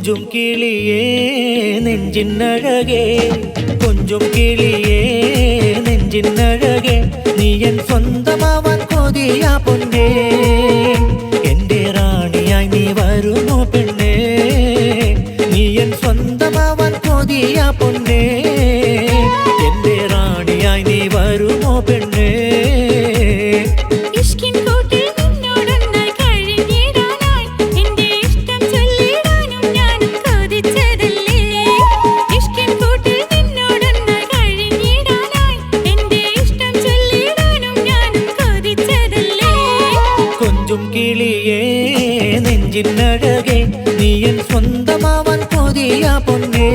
கொஞ்சும் கிளியே நெஞ்சின் அழகே, கொஞ்சும் கிளியே நெஞ்சின் அழகே, நீ என் சொந்தமாவாൻ കൊതിയാ പൊന്നേ, എന്റെ റാണിയായി നീ വരുമോ പെണ്ണേ, നീ എൻ സ്വന്തമാവാൻ കൊതിയാ പൊന്നേ, എന്റെ റാണിയായി നീ വരുമോ പെണ്ണേ. കിളിയേ നെഞ്ചിൻ അഴകേ, നീ എൻ സ്വന്തമാവാൻ കൊതിയാ പൊന്നേ,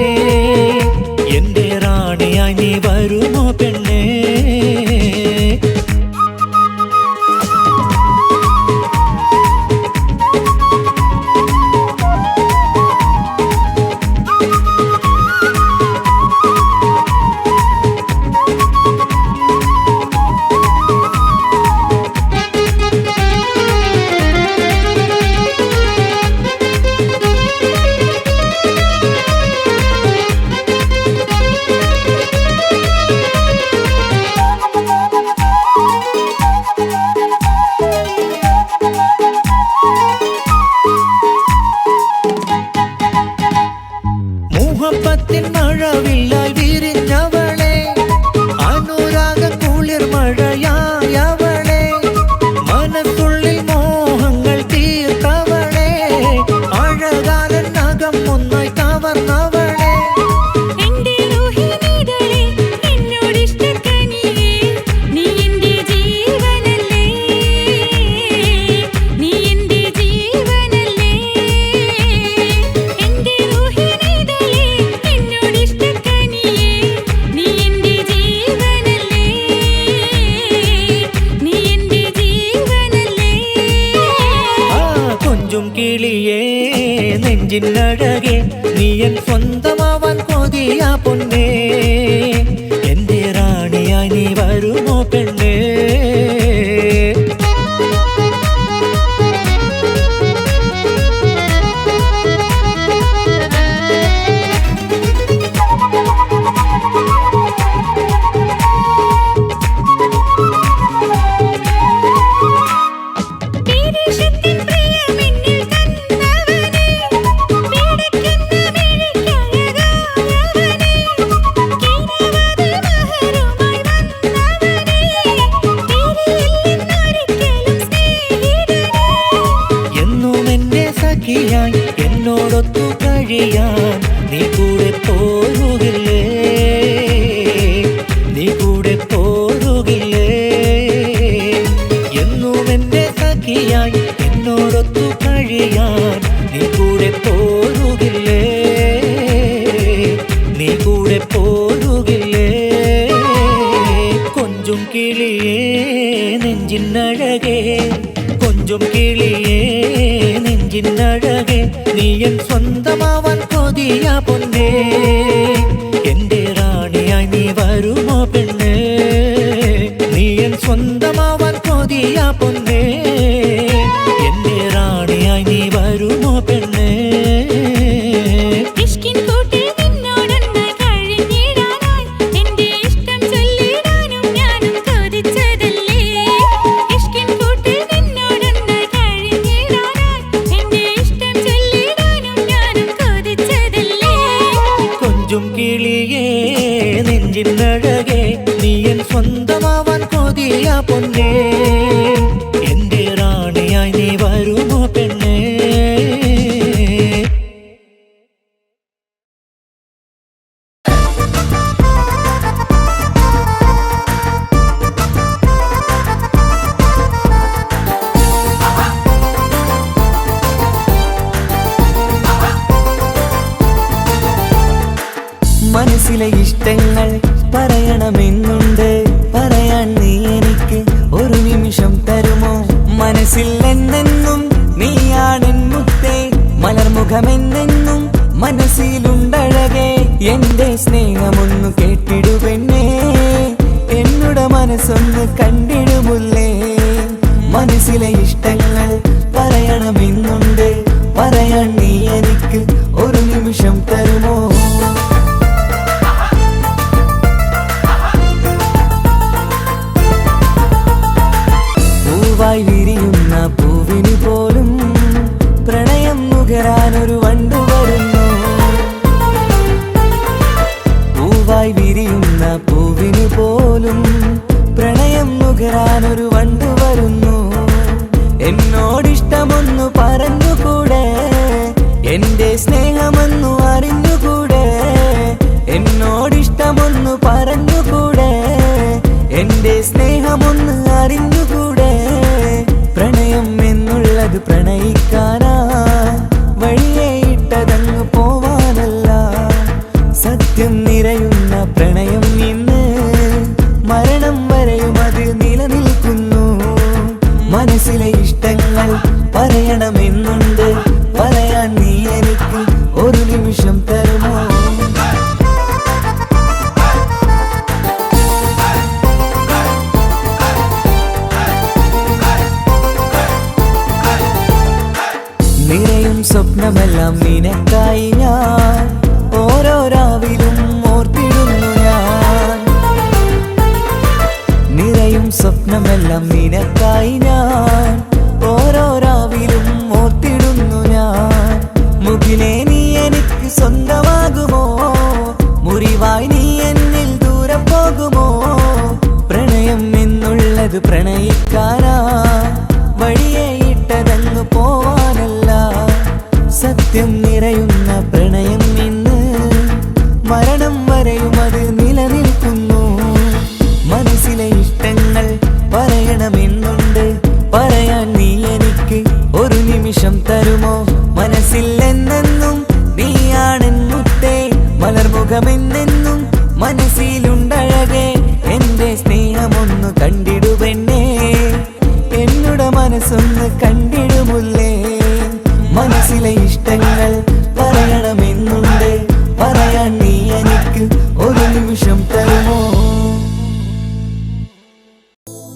എന്റെ റാണിയായി നീ വരുമോ പെണ്ണേ. മുഹബത്തിൻ മഴവില്ലായി വിരിഞ്ഞവളെ, അനുരാഗ കുളിർ മഴയായവളെ, മനസ്സുള്ളിൽ മോഹങ്ങൾ തീർത്തവളെ, അഴകാലൻ നഖം ഒന്നായി കവർന്നവളെ, കിളിയേ നെഞ്ചിൻ അഴകേ, നീ എൻ സ്വന്തമാവാൻ കൊതിയാ പൊന്നേ, എന്റെ റാണിയായി നീ വരുമോ പെണ്ണേ. എന്നോടൊത്തു കഴിയാൻ നീ കൂടെ പോരുകില്ലേ, നീ കൂടെ പോരുകില്ലേ, എന്നും എന്റെ സഖിയായി എന്നോടൊത്തു കഴിയാൻ നീ കൂടെ പോരുകില്ലേ, നീ കൂടെ പോരുകില്ലേ. കൊഞ്ചും കിളിയേ നെഞ്ചിൻ അഴകേ, കൊഞ്ചും കിളിയേ നെഞ്ചിൻ അഴകേ, നീ എൻ സ്വന്തമാവാൻ കൊതിയാ പൊന്നേ, എന്റെ റാണിയായി നീ വരുമോ പെണ്ണേ, നീ എൻ സ്വന്തമാവാൻ കൊതിയാ പൊന്നേ, എന്റെ റാണിയായി നീ വരുമോ പെണ്ണേ. കിളിയേ നെഞ്ചിൻ അഴകേ, നീ എൻ സ്വന്തമാവാൻ കൊതിയാ പൊന്നേ, എന്റെ റാണിയായി നീ വരുമോ പെണ്ണേ. മനസ്സിലെ ഇഷ്ടങ്ങൾ പറയണമെന്നുണ്ട്, പറയാൻ നീ എനിക്ക് ഒരു നിമിഷം തരുമോ? മനസ്സിൽ എന്നെന്നും നീയാണെൻ മുത്തേ, മലർമുഖമെന്നെന്നും മനസ്സിലുണ്ടഴകേ, എന്റെ സ്നേഹമൊന്നു കേട്ടിടുപെണ്ണേ, എന്നുടെ മനസ്സൊന്ന് കണ്ടിടുമുല്ലേ. മനസ്സിലെ ഇഷ്ടങ്ങൾ പറയണമെന്നുണ്ട്, പറയാൻ നീ എനിക്ക് ഒരു സോഫ്റ്റായി വിരിയുന്ന പൂവിന് പോലും പ്രണയം നുകരാനൊരു വണ്ടു വരുന്നു. എന്നോടിഷ്ടമൊന്നു പറഞ്ഞുകൂടെ, എന്റെ സ്നേഹമെന്നു അറിഞ്ഞുകൂടെ. എന്നോടിഷ്ടമൊന്നു പറഞ്ഞുകൂടെ, എന്റെ സ്നേഹമൊന്ന് അറിഞ്ഞുകൂടെ. പ്രണയം എന്നുള്ളത് പ്രണയിക്കാനാ, വഴിയെ ഇട്ടതങ്ങ് പോവാനല്ല. സത്യം നിറയുന്ന പ്രണയം ഇന്ന് മരണം വരെയും അത് നിലനിൽക്കുന്നു. മനസ്സിലെ ഇഷ്ടങ്ങൾ പറയണമെന്നുണ്ട്, പറയാൻ നീ എനിക്ക് ഒരു നിമിഷം തരുമോ? നിറയും സ്വപ്നമെല്ലാം നിനക്കായി ഞാൻ ഓരോ രാവിലും ഓർത്തിടുന്നു ഞാൻ. നിറയും സ്വപ്നമെല്ലാം നിനക്കായി ഞാൻ ഓരോ രാവിലും ഓർത്തിടുന്നു ഞാൻ. മുകിലേ നീ എനിക്ക് സ്വന്തമാകുമോ? മുറിവായി നീ എന്നിൽ ദൂരെ പോകുമോ? പ്രണയം എന്നുള്ളത് പ്രണയിക്കാനാ, വഴിയെ ഇട്ടതങ്ങ് പോവാനല്ല. സത്യം നിറയുന്ന പ്രണയം ഇന്ന് മരണം വരെയും അത് നിലനിൽക്കുന്നു. മനസ്സിലെ ഇഷ്ടങ്ങൾ പറയണമെന്നുണ്ട്, പറയാൻ നീ എനിക്ക് ഒരു നിമിഷം തരുമോ? മനസ്സിൽ എന്നെന്നും നീയാണെൻ മുത്തേ, മലർമുഖമെന്നെന്നും മനസ്സിലുണ്ടഴകേ. എന്റെ സ്നേഹമൊന്നു കണ്ടിടുവെന്നേ, എന്നുടെ മനസ്സൊന്ന് കണ്ടിടുമുല്ലേ. മനസ്സിലെ ഇഷ്ടങ്ങൾ പറയണമെന്നുണ്ട്, പറയാൻ നീ എനിക്ക് ഒരു നിമിഷം തരുമോ?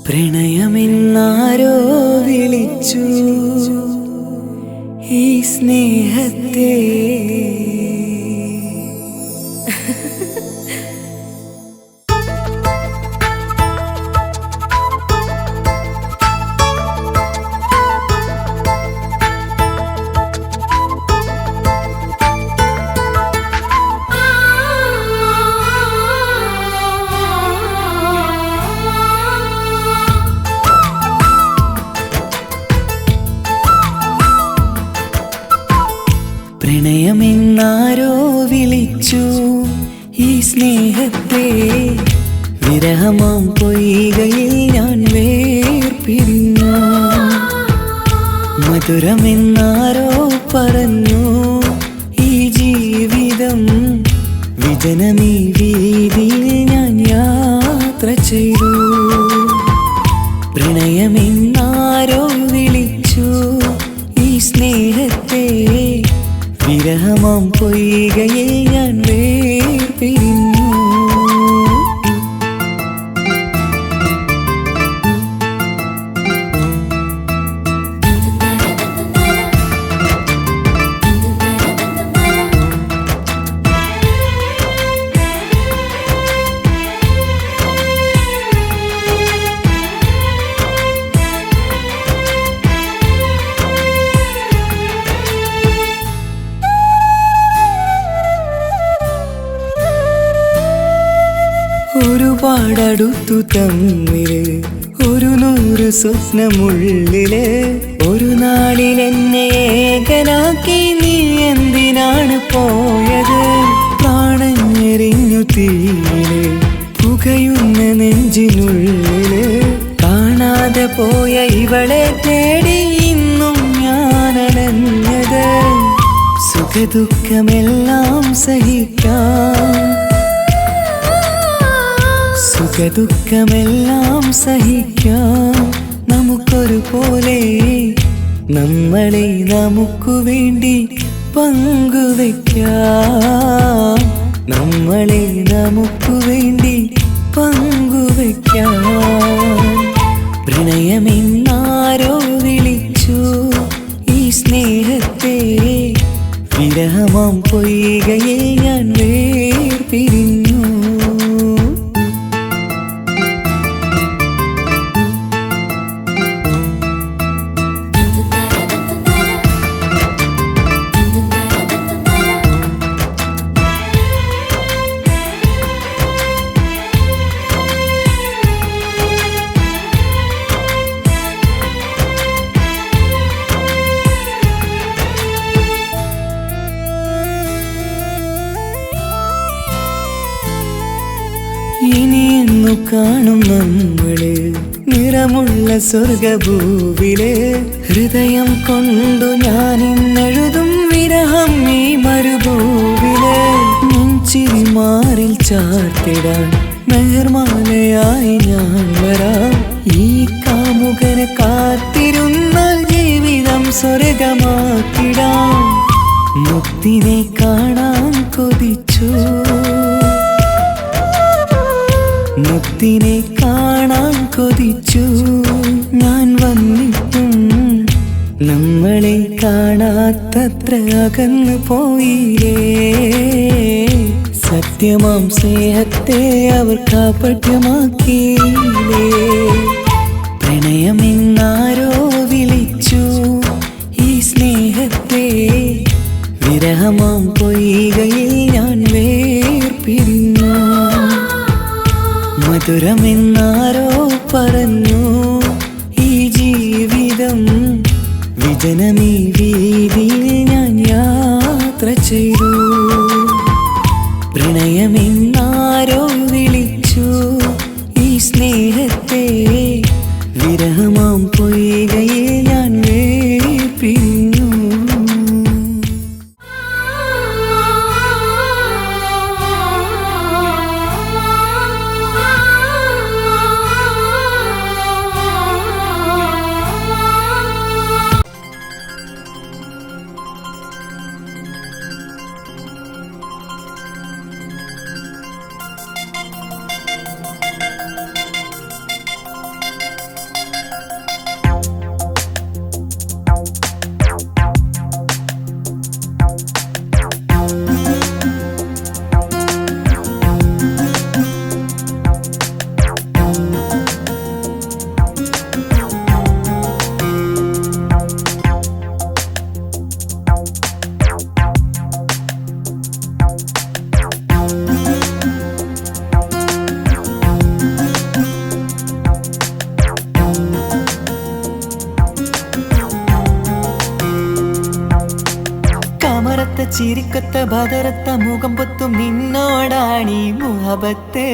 പ്രണയമെന്നാരോ വിളിച്ചു ഈ സ്നേഹത്തെ. പ്രണയമെന്നാരോ വിളിച്ചു ഈ സ്നേഹത്തെ. വിരഹമാം പൊയ്കയിൽ ഞാൻ വേർപിരിഞ്ഞു. മധുരമെന്നാരോ പറഞ്ഞു ഈ ജീവിതം. വിജനമീ വീതിയിൽ ഞാൻ യാത്ര ചെയ്തു. പ്രണയമെന്നാരോ വിളിച്ചു ഈ സ്നേഹത്തെ. വിരഹമാം പൊയ്കയിൽ ഞാൻ വേർപിരിഞ്ഞു. ഒരുപാടടുത്തു തമ്മില് 100 സ്വപ്നമുള്ളില്. ഒരു നാളിൽ എന്നെ ഏകനാക്കി നീ എന്തിനാണ് പോയത്? പ്രാണഞ്ഞെറിഞ്ഞു തീയില് പുകയുന്ന നെഞ്ചിനുള്ളില്. കാണാതെ പോയ ഇവളെ തേടി ഇന്നും ഞാൻ അലഞ്ഞത്. സുഖദുഃഖമെല്ലാം സഹിക്കാം, സുഖദുഃഖമെല്ലാം സഹിക്കാം നമുക്കൊരു പോലെ. നമ്മളെ നമുക്കു വേണ്ടി പങ്കുവയ്ക്കാം, നമ്മളെ നമുക്കു വേണ്ടി പങ്കുവയ്ക്കാം. പ്രണയമെന്നാരോ വിളിച്ചു ഈ സ്നേഹത്തെ. വിരഹമാം പൊയ്കയിൽ ഞാൻ വേർപിരിഞ്ഞു. ഇനിയെന്നു കാണും നമ്മള് നിറമുള്ള സ്വർഗഭൂവില് ഹൃദയം കൊണ്ടു ഞാൻ ഇന്നെഴുതും വിരഹം ഈ മരുഭൂവില് നെഞ്ചിരി മാറിൽ ചാർത്തിടാൻ മെഹർമാലയായി ഞാൻ വരാം ഈ കാമുകനെ കാത്തിരുന്നാൽ ജീവിതം സ്വർഗമാക്കിടാം മുത്തിനെ കാണാൻ കൊതിച്ചു മുത്തിനെ കാണാൻ കൊതിച്ചു ഞാൻ വന്നിട്ടും നമ്മളെ കാണാത്തത്ര അകന്നു പോയില്ലേ സത്യമാം സ്നേഹത്തെ അവർ കാപട്യമാക്കിയില്ലേ പ്രണയമെന്നാരോ വിളിച്ചു ഈ സ്നേഹത്തെ വിരഹമാം പൊയ്കയിൽ ഞാൻ വേർപിരിഞ്ഞു മധുരമെന്നാരോ പറഞ്ഞു ഈ ജീവിതം വിജനമീ വീതിയിൽ ഞാൻ യാത്ര ചെയ്തു പ്രണയമെന്നാരോ വിളിച്ചു ഈ സ്നേഹത്തെ വിരഹമാം പൊയ്കയിൽ ഞാൻ വേർപിരിഞ്ഞു ചിരിക്കൊത്ത ബദറത്ത മുഖം പൊത്തും നിന്നോടാണീ മുഹബത്ത്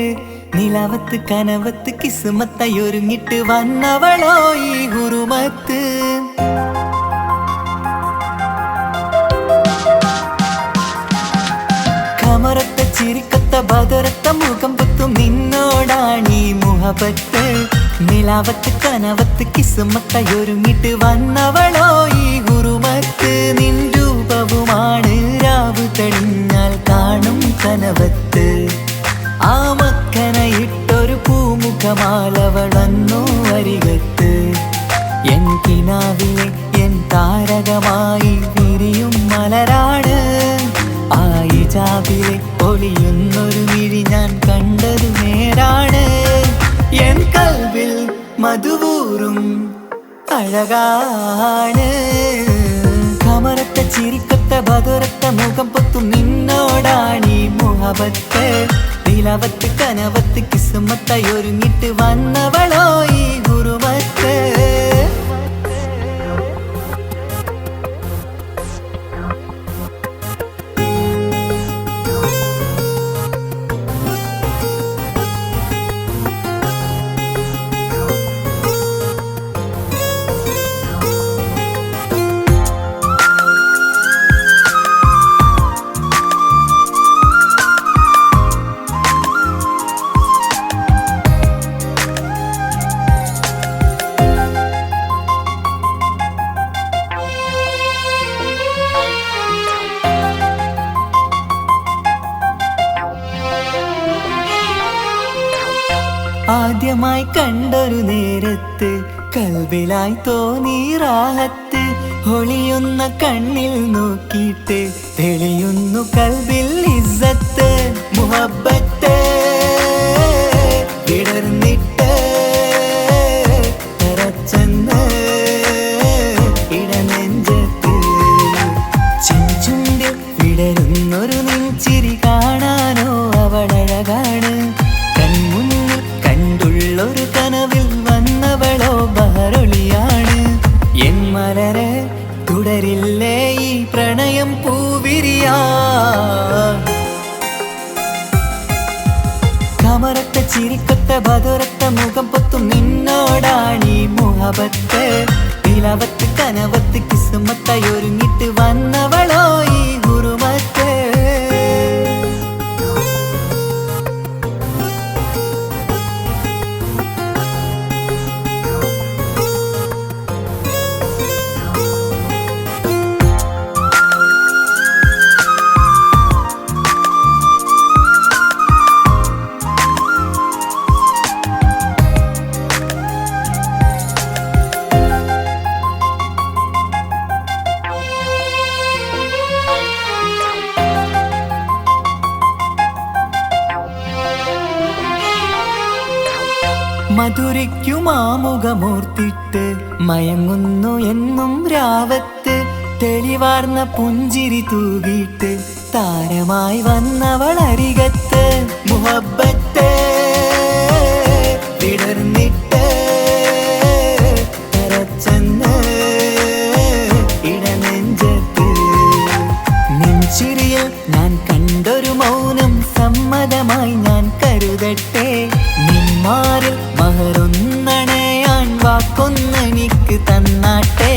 നിലവത്ത് കനവത്ത് കിസ്മത്തയൊരുങ്ങിട്ട് വന്നവളോ ഈ ഹുറുമത്ത് കമറത്ത ചിരിക്കൊത്ത ബദറത്ത മുഖം പൊത്തും നിന്നോടാണീ മുഹബത്ത് നിലവത്ത് കനവത്ത് കിസ്മത്തയൊരുങ്ങിട്ട് വന്നവളോ ഈ ഹുറുമത്ത് നിൻ രൂപവുമാണ് രാവ് തെളിഞ്ഞാൽ കാണും കനവത്ത് ആ മക്കനയിട്ടൊരു പൂമുഖമാലവൾ വന്നു അരികത്ത് എൻ കിനാവിലെ എൻ താരകമായി വിരിയും മലരാണ് ആ ഇജാബിലെ ഒളിയുന്നൊരു മിഴി ഞാൻ കണ്ടത് നേരാണ് എൻ കൽവിൽ മധുവൂറും അഴകാണ് കമറത്ത ചിരിക്കൊത്ത ബദറത്ത മുഖം പൊത്തും നിന്നോടാണീ മുഹബത്ത് നിലവത്ത് കനവത്ത് കിസ്മത്തയൊരുങ്ങിട്ട് വന്നവളോ ഈ ഹുറുമത്ത് ആദ്യമായി കണ്ടൊരു നേരത്ത് കൽബിലായി തോന്നി റാഹത്ത് ഒളിയുന്ന കണ്ണിൽ നോക്കിയിട്ട് തെളിയുന്നു കൽബിൽ ഇസ്സത്ത് മുഹബ്ബത്ത് വിടർന്നിട്ട് തറച്ചെന്ന് ഇടനെഞ്ചത്ത് ചെഞ്ചുണ്ടിൽ വിടരുന്നൊരു നെഞ്ചിരി കാണാനോ അവളഴകാണ് ഒരു കനവിൽ വന്നവളോ ബഹറൊളിയാണ് എൻ മലരെ തുടരില്ലേ ഈ പ്രണയം പൂവിരിയാ ചിരിക്കൊത്ത ബദുരത്ത മുഖം പൊത്തും നിന്നോടാണീ മുഹബത്ത് നിലവത്ത് കനവത്ത് കിസ്മത്തായി ഒരുങ്ങിട്ട് വന്നവളോ ഈ ഹുറുമത്ത് മധുരയ്ക്കുമാമുഖമൂർത്തിട്ട് മയങ്ങുന്നു എന്നും രാവത്ത് തെളിവാർന്ന പുഞ്ചിരി തൂകിയിട്ട് താരമായി വന്നവൾ അരികത്ത് മുഹബ്ബത്ത് വിടർന്നിട്ട് തരച്ചെന്ന് ഇടനെഞ്ചത്ത് നെഞ്ചിരിയിൽ ഞാൻ കണ്ടൊരു മൗനം സമ്മതമായി ഞാൻ കരുതട്ടെ നിന്മാറിൽ മഹറൊന്നണയാൻ വാക്കൊന്നെനിക്ക് തന്നാട്ടെ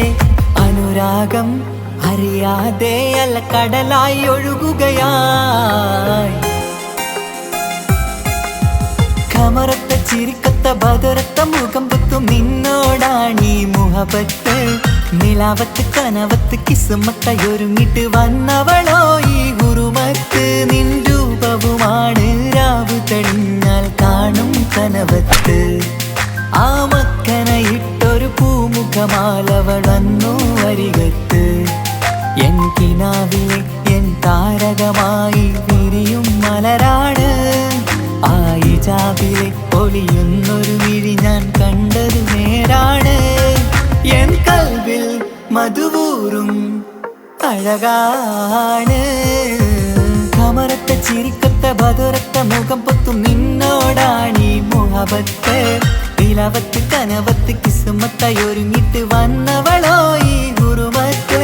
അനുരാഗം അറിയാതെ അല്ല കടലായി ഒഴുകുകയായി കമറത്ത ചിരിക്കത്ത ബദുരത്ത മുഖം പൊത്തും നിന്നോടാണീ മുഹബത്ത് നിലാവത്ത് കനവത്ത് കിസ്മത്തായി ഒരുങ്ങിട്ട് വന്നവളോ ഈ ഹുറുമത്ത് നിൻ രൂപവുമാണ് രാവ് തെളിഞ്ഞാൽ കാണും കനവത്ത് ആ മക്കനയിട്ടൊരു പൂമുഖമാലവൾ വന്നു അരികത്ത് എൻ കിനാവിലെ എൻ താരകമായി വിരിയും മലരാണ് ആ ഇജാബിലെ പൊളിയുന്നൊരു വിഴി ഞാൻ കണ്ടത് നേരാണ് എൻ കൽവിൽ മധുവൂറും അഴകാണ് കമറത്ത ചിരിക്കത്ത ബദുരത്ത മുഖം പൊത്തും നിന്നോടാണീ മുഹബത്ത് നിലവത്ത് കനവത്ത് കിസ്മത്തായി ഒരുങ്ങിട്ട് വന്നവളോ ഈ ഹുറുമത്ത്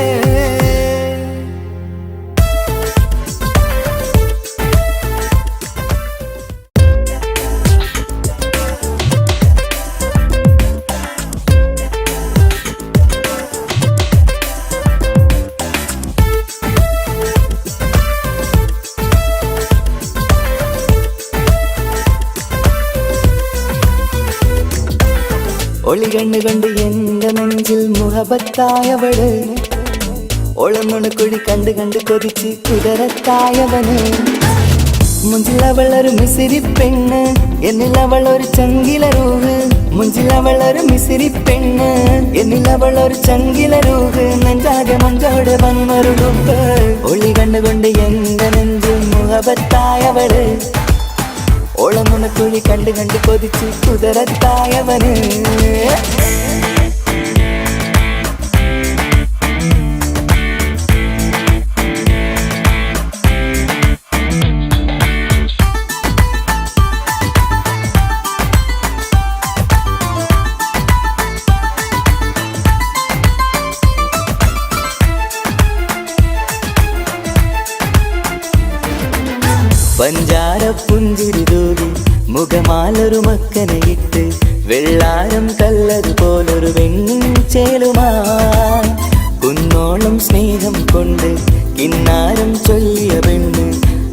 ഒളി കണ്ണുകൊണ്ട് എന്റെ നെഞ്ചിൽ മുഹബത്തായവള് ഒളമുണക്കുഴി കണ്ട് കണ്ട് കൊതിച്ച് കുതിരത്തായവന് മുഞ്ചിലവളൊരു മിസിരി പെണ്ണ് എന്നിലവളൊരു ചങ്കിലരൂഹ് മുഞ്ചിലവളൊരു മിസിരി പെണ്ണ് എന്നിലവളൊരു ചങ്കിലരൂഹ് നെഞ്ചാകെ മഞ്ചോട് വന്നൊരു ഉപ്പ് ഒളി കണ്ണുകൊണ്ട് എന്റെ നെഞ്ചിൽ മുഹബത്തായവള് ഓളമുണക്കുഴി കണ്ട് കണ്ട് കൊതിച്ച് കുതിരത്തായവന് പഞ്ചാര പുഞ്ചിരി തൂകി മുഖമാലൊരു മക്കനയിട്ട് വെള്ളാരം കല്ലതുപോലൊരു വെണ്ണിൻ ചേലുമായി കുന്നോളം സ്നേഹം കൊണ്ട് കിന്നാരം ചൊല്ലിയ പെണ്ണ്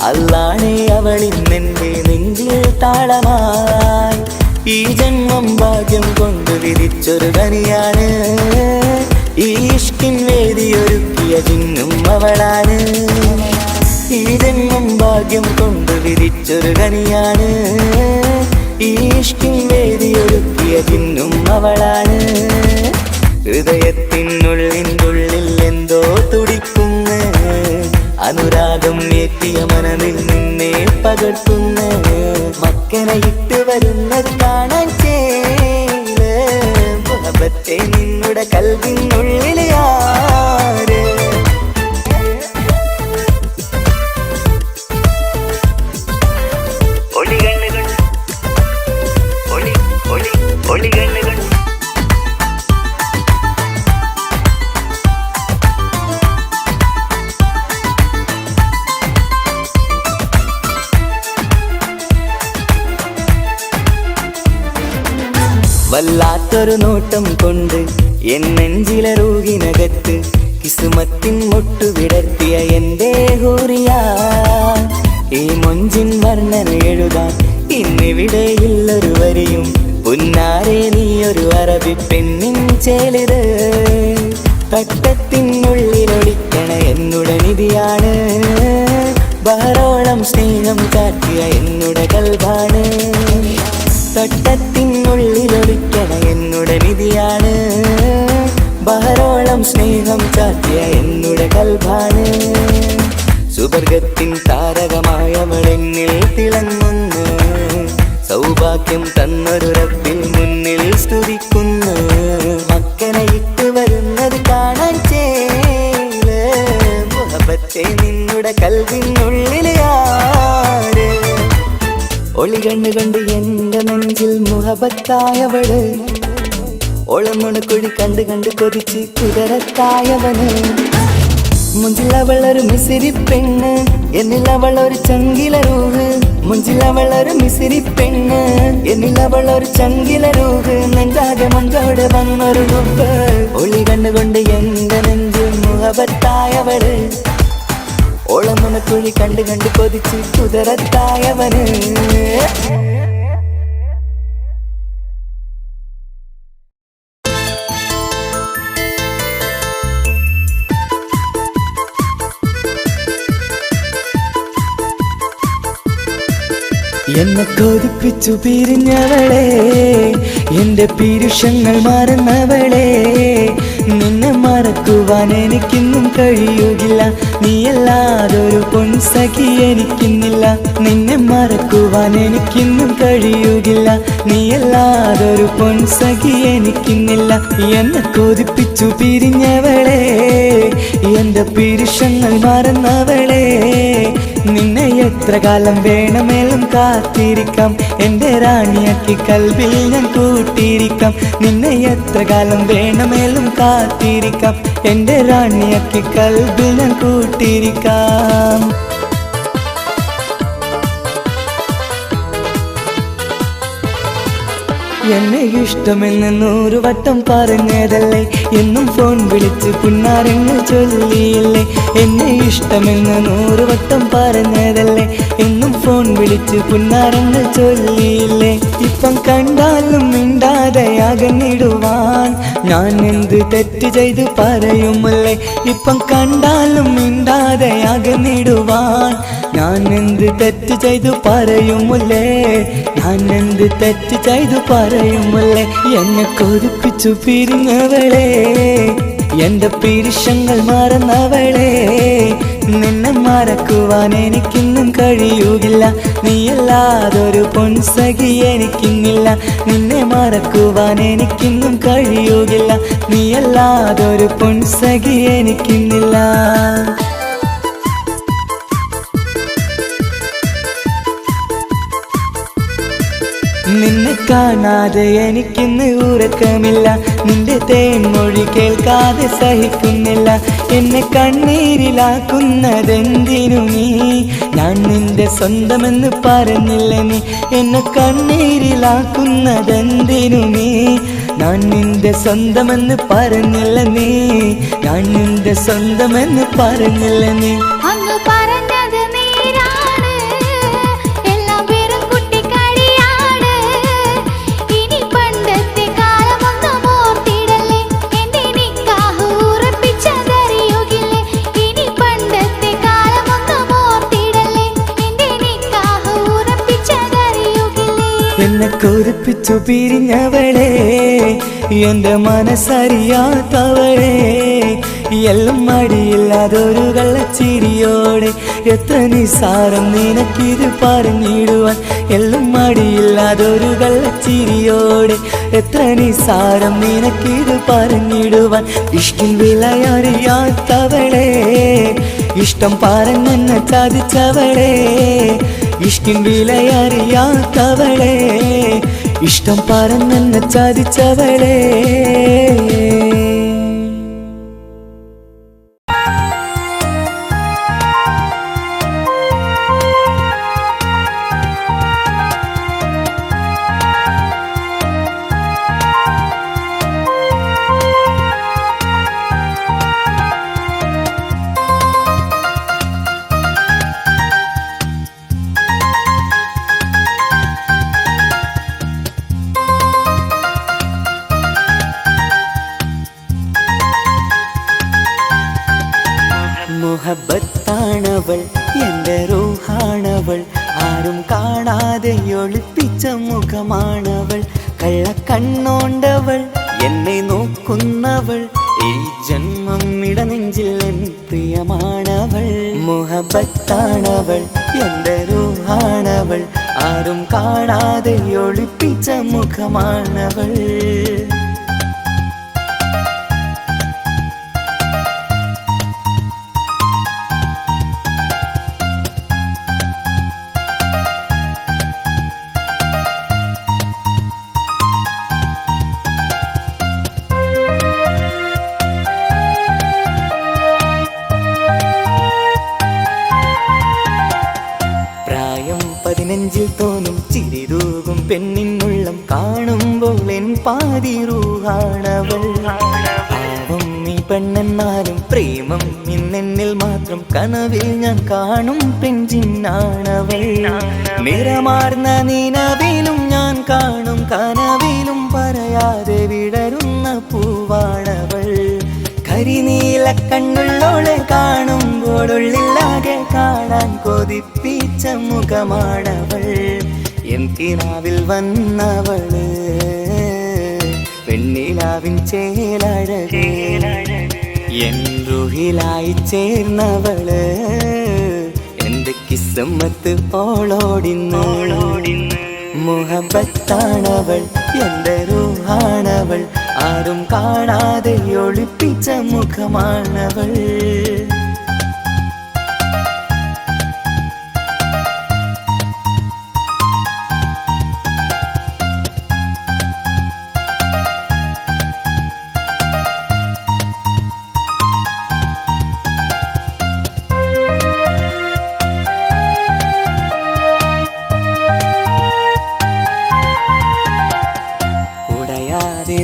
അല്ലാണേ അവളിന്നെന്റെ നെഞ്ചിൽ താളമായി ഈ ജന്മം ഭാഗ്യം കൊണ്ട് വിധിച്ചൊരു കനിയാണ് ഈ ഇഷ്കിൻ വേദിയൊരുക്കിയ ജിന്നും അവളാണ് ഈ ജന്മം ഭാഗ്യം കൊണ്ട് വിധിച്ചൊരു കനിയാണ് ഈ ഇഷ്കിൻ വേദിയൊരുക്കിയ ജിന്നും അവളാണ് ഹൃദയത്തിനുള്ളിനുള്ളിൽ എന്തോ തുടിക്കുന്ന അനുരാഗം ഏറ്റിയ മനതിൽ നിന്നെ പകർത്തുന്ന മക്കനയിട്ട് വരുന്നത് കാണാൻ ചേല് മുഹബത്തെ നിന്നുടെ കൽവിനുള്ളിൽ ആര് വല്ലാത്തൊരു നോട്ടം കൊണ്ട് എൻ നെഞ്ചിലെ റൂഹിനകത്ത് കിസുമത്തിൻ മൊട്ടു വിടർത്തിയ എന്റെ ഹൂറിയ, ഈ മൊഞ്ചിൻ വർണ്ണന എഴുതാൻ ഇന്നിവിടെയില്ലൊരു വരിയും. പുന്നാരെ നീയൊരു അറബി പെണ്ണിൻ ചേലിത്, തട്ടത്തിനുള്ളിലൊളിക്കണ എന്നുടെ നിധിയാണ്. ബഹറോളം സ്നേഹം കാട്ടിയ എന്നുടെ കൽബാണ്. തട്ടത്തിനുള്ളിലൊളിക്കണ എന്നുടെ നിധിയാണ്. ബഹറോളം സ്നേഹം കാട്ടിയ എന്നുടെ കൽബാണ്. സുവർഗത്തിൻ താരകമായവളെന്നിൽ തിളങ്ങുന്നു. സൗഭാഗ്യം തന്നൊരു റബ്ബിൽ മുന്നിൽ സ്തുതിക്കുന്നു. മക്കനെ ഇട്ട് വരുന്നത് കാണാൻ ചേല്, മുഹബത്തെ നിന്നുടെ കൽവിനുള്ളിലെ ആര്. ഒളി കണ്ണുകൊണ്ട് എന്റെ നെഞ്ചിൽ മുഹബത്തായവള്, ഒളമുണക്കുഴി കണ്ട് കണ്ട് കൊതിച്ച് കുതിരത്തായവന്. മുഞ്ചിലവളൊരു മിസിരി പെണ്ണ്, എന്നിലവളൊരു ചങ്കില രൂഹ്. മുഞ്ചിലവളൊരു മിസിരി പെണ്ണ്, എന്നിലവളൊരു ചങ്കില രൂഹ്. നെഞ്ചാകെ മഞ്ചോട് വന്നൊരു ലുബ്. ഒളി കണ്ണുകൊണ്ട് എന്റെ നെഞ്ചിൽ മുഹബത്തായവള്, ഓളമുണക്കുഴി കണ്ട് കണ്ട് കൊതിച്ച് കുതിരത്തായവന്. എന്നെ കൊതിപ്പിച്ചു പിരിഞ്ഞവളെ, എന്റെ പീരുഷങ്ങൾ മറന്നവളെ. നിന്നെ മറക്കുവാൻ എനിക്കിന്നും കഴിയുകില്ല, നീയല്ലാതൊരു പൊൻസഖി എനിക്കിന്നില്ല. നിന്നെ മറക്കുവാൻ എനിക്കിന്നും കഴിയുകില്ല, നീയല്ലാതൊരു പൊൻസഖി എനിക്കിന്നില്ല. എന്നെ കൊതിപ്പിച്ചു പിരിഞ്ഞവളെ, എന്റെ പീരുഷങ്ങൾ മറന്നവളെ. നിന്നെ എത്ര കാലം വേണമെങ്കിലും കാത്തിരിക്കാം, എന്റെ റാണിയാക്കി കൽബിൽ ഞാൻ കൂട്ടിയിരിക്കാം. നിന്നെ എത്ര കാലം വേണമെങ്കിലും കാത്തിരിക്കാം, എന്റെ റാണിയാക്കി കൽബിൽ ഞാൻ കൂട്ടിയിരിക്കാം. എന്നെ ഇഷ്ടമെന്ന് 100 വട്ടം പറഞ്ഞതല്ലേ, എന്നും ഫോൺ വിളിച്ച് പുന്നാരെന്ന് ചൊല്ലിയില്ലേ. എന്നെ ഇഷ്ടമെന്ന് 100 വട്ടം പറഞ്ഞതല്ലേ, എന്നും ഫോൺ വിളിച്ച് പുന്നാരെന്ന് ചൊല്ലിയില്ലേ. ഇപ്പം കണ്ടാലും മിണ്ടാതെ അകന്നിടുവാൻ ഞാൻ എന്ത് തെറ്റ് ചെയ്ത് പറയുമല്ലേ. ഇപ്പം കണ്ടാലും മിണ്ടാതെ അകന്നിടുവാൻ ഞാൻ എന്ത് തെറ്റ് ചെയ്തു പറയുമല്ലേ. ഞാൻ എന്ത് തെറ്റ് ചെയ്തു പറയുമല്ലേ. എന്നെ കൊതിപ്പിച്ചു പിരിഞ്ഞവളെ, എന്റെ പീരുഷങ്ങൾ മറന്നവളെ. നിന്നെ മറക്കുവാൻ എനിക്കിന്നും കഴിയുകില്ല, നീയല്ലാതൊരു പൊൻസഖി എനിക്കിന്നില്ല. നിന്നെ മറക്കുവാൻ എനിക്കിന്നും കഴിയുകില്ല, നീയല്ലാതൊരു പൊൻസഖി എനിക്കിന്നില്ല. നിന്നെ കാണാതെ എനിക്കിന്ന് ഉറക്കമില്ല, നിന്റെ തേൻമൊഴി കേൾക്കാതെ സഹിക്കുന്നില്ല. എന്നെ കണ്ണീരിലാക്കുന്നതെന്തിനു നീ, ഞാൻ നിന്റെ സ്വന്തമെന്ന് പറഞ്ഞില്ല നീ. എന്നെ കണ്ണീരിലാക്കുന്നതെന്തിനു നീ, ഞാൻ നിന്റെ സ്വന്തമെന്ന് പറഞ്ഞില്ല നീ. ഞാൻ നിന്റെ സ്വന്തമെന്ന് പറഞ്ഞില്ല നീ. എന്നെ കൊതിപ്പിച്ചു പിരിഞ്ഞവളെ, എന്റെ മനസ്സറിയാത്തവളെ. എല്ലാം മടിയില്ലാതൊരു കള്ളച്ചിരിയോടെ, എത്ര നിസാരം നിനക്കിത് പറഞ്ഞിടുവാൻ. എല്ലാം മടിയില്ലാതൊരു കള്ളച്ചിരിയോടെ, എത്ര നിസാരം നിനക്കിത് പറഞ്ഞിടുവാൻ. ഇഷ്കിൻ വിലയറിയാത്തവളെ, ഇഷ്ടം പറഞ്ഞെന്നെ ചതിച്ചവളെ. ഇഷ്കിൻ വിലയറിയാത്തവളെ, ഇഷ്ടം പറഞ്ഞെന്നെ ചതിച്ചവളെ. ഒളിപ്പിച്ച മുഖമാണവൾ. കള്ളക്കണ്ണോണ്ടവൾ എന്നെ നോക്കുന്നവൾ. ഈ ജന്മം ഇടനെഞ്ചിൽ എൻ പ്രിയമാണവൾ. മുഹബത്താണവൾ, എന്റെ റൂഹാണവൾ. ആരും കാണാതെ ഒളിപ്പിച്ച മുഖമാണവൾ. നെഞ്ചിൽ തോന്നും ചിരിതൂകും പെണ്ണിനുള്ളം കാണുമ്പോൾ എൻ പാതി റൂഹാണവൾ. പാവം നീ പെണ്ണെന്നാലും പ്രേമം ഇന്നെന്നിൽ മാത്രം. കനവിൽ ഞാൻ കാണും പെഞ്ചിന്നാണവൾ. നിറമാർന്ന നിലവിലും ഞാൻ കാണും കനവിലും പറയാതെ വിടരുന്ന പൂവാണവൾ. കരിനീല കണ്ണുള്ളോളെ കാണുമ്പോഴുള്ളിലാകെ കാണാൻ കൊതിപ്പിച്ച മുഖമാണവൾ. എൻ കിനാവിൽ വന്നവള് പെണ്ണിലാവിൻ ചേലഴകേ. എൻ റുഹിലായി ചേർന്നവള് എന്റെ കിസ്മത്ത് ഓളോടിന്ന്. മുഹബത്താണവൾ, എന്റെ റൂഹാണവൾ. ആരും കാണാതെ ഒളിപ്പിച്ച മുഖമാണവൾ.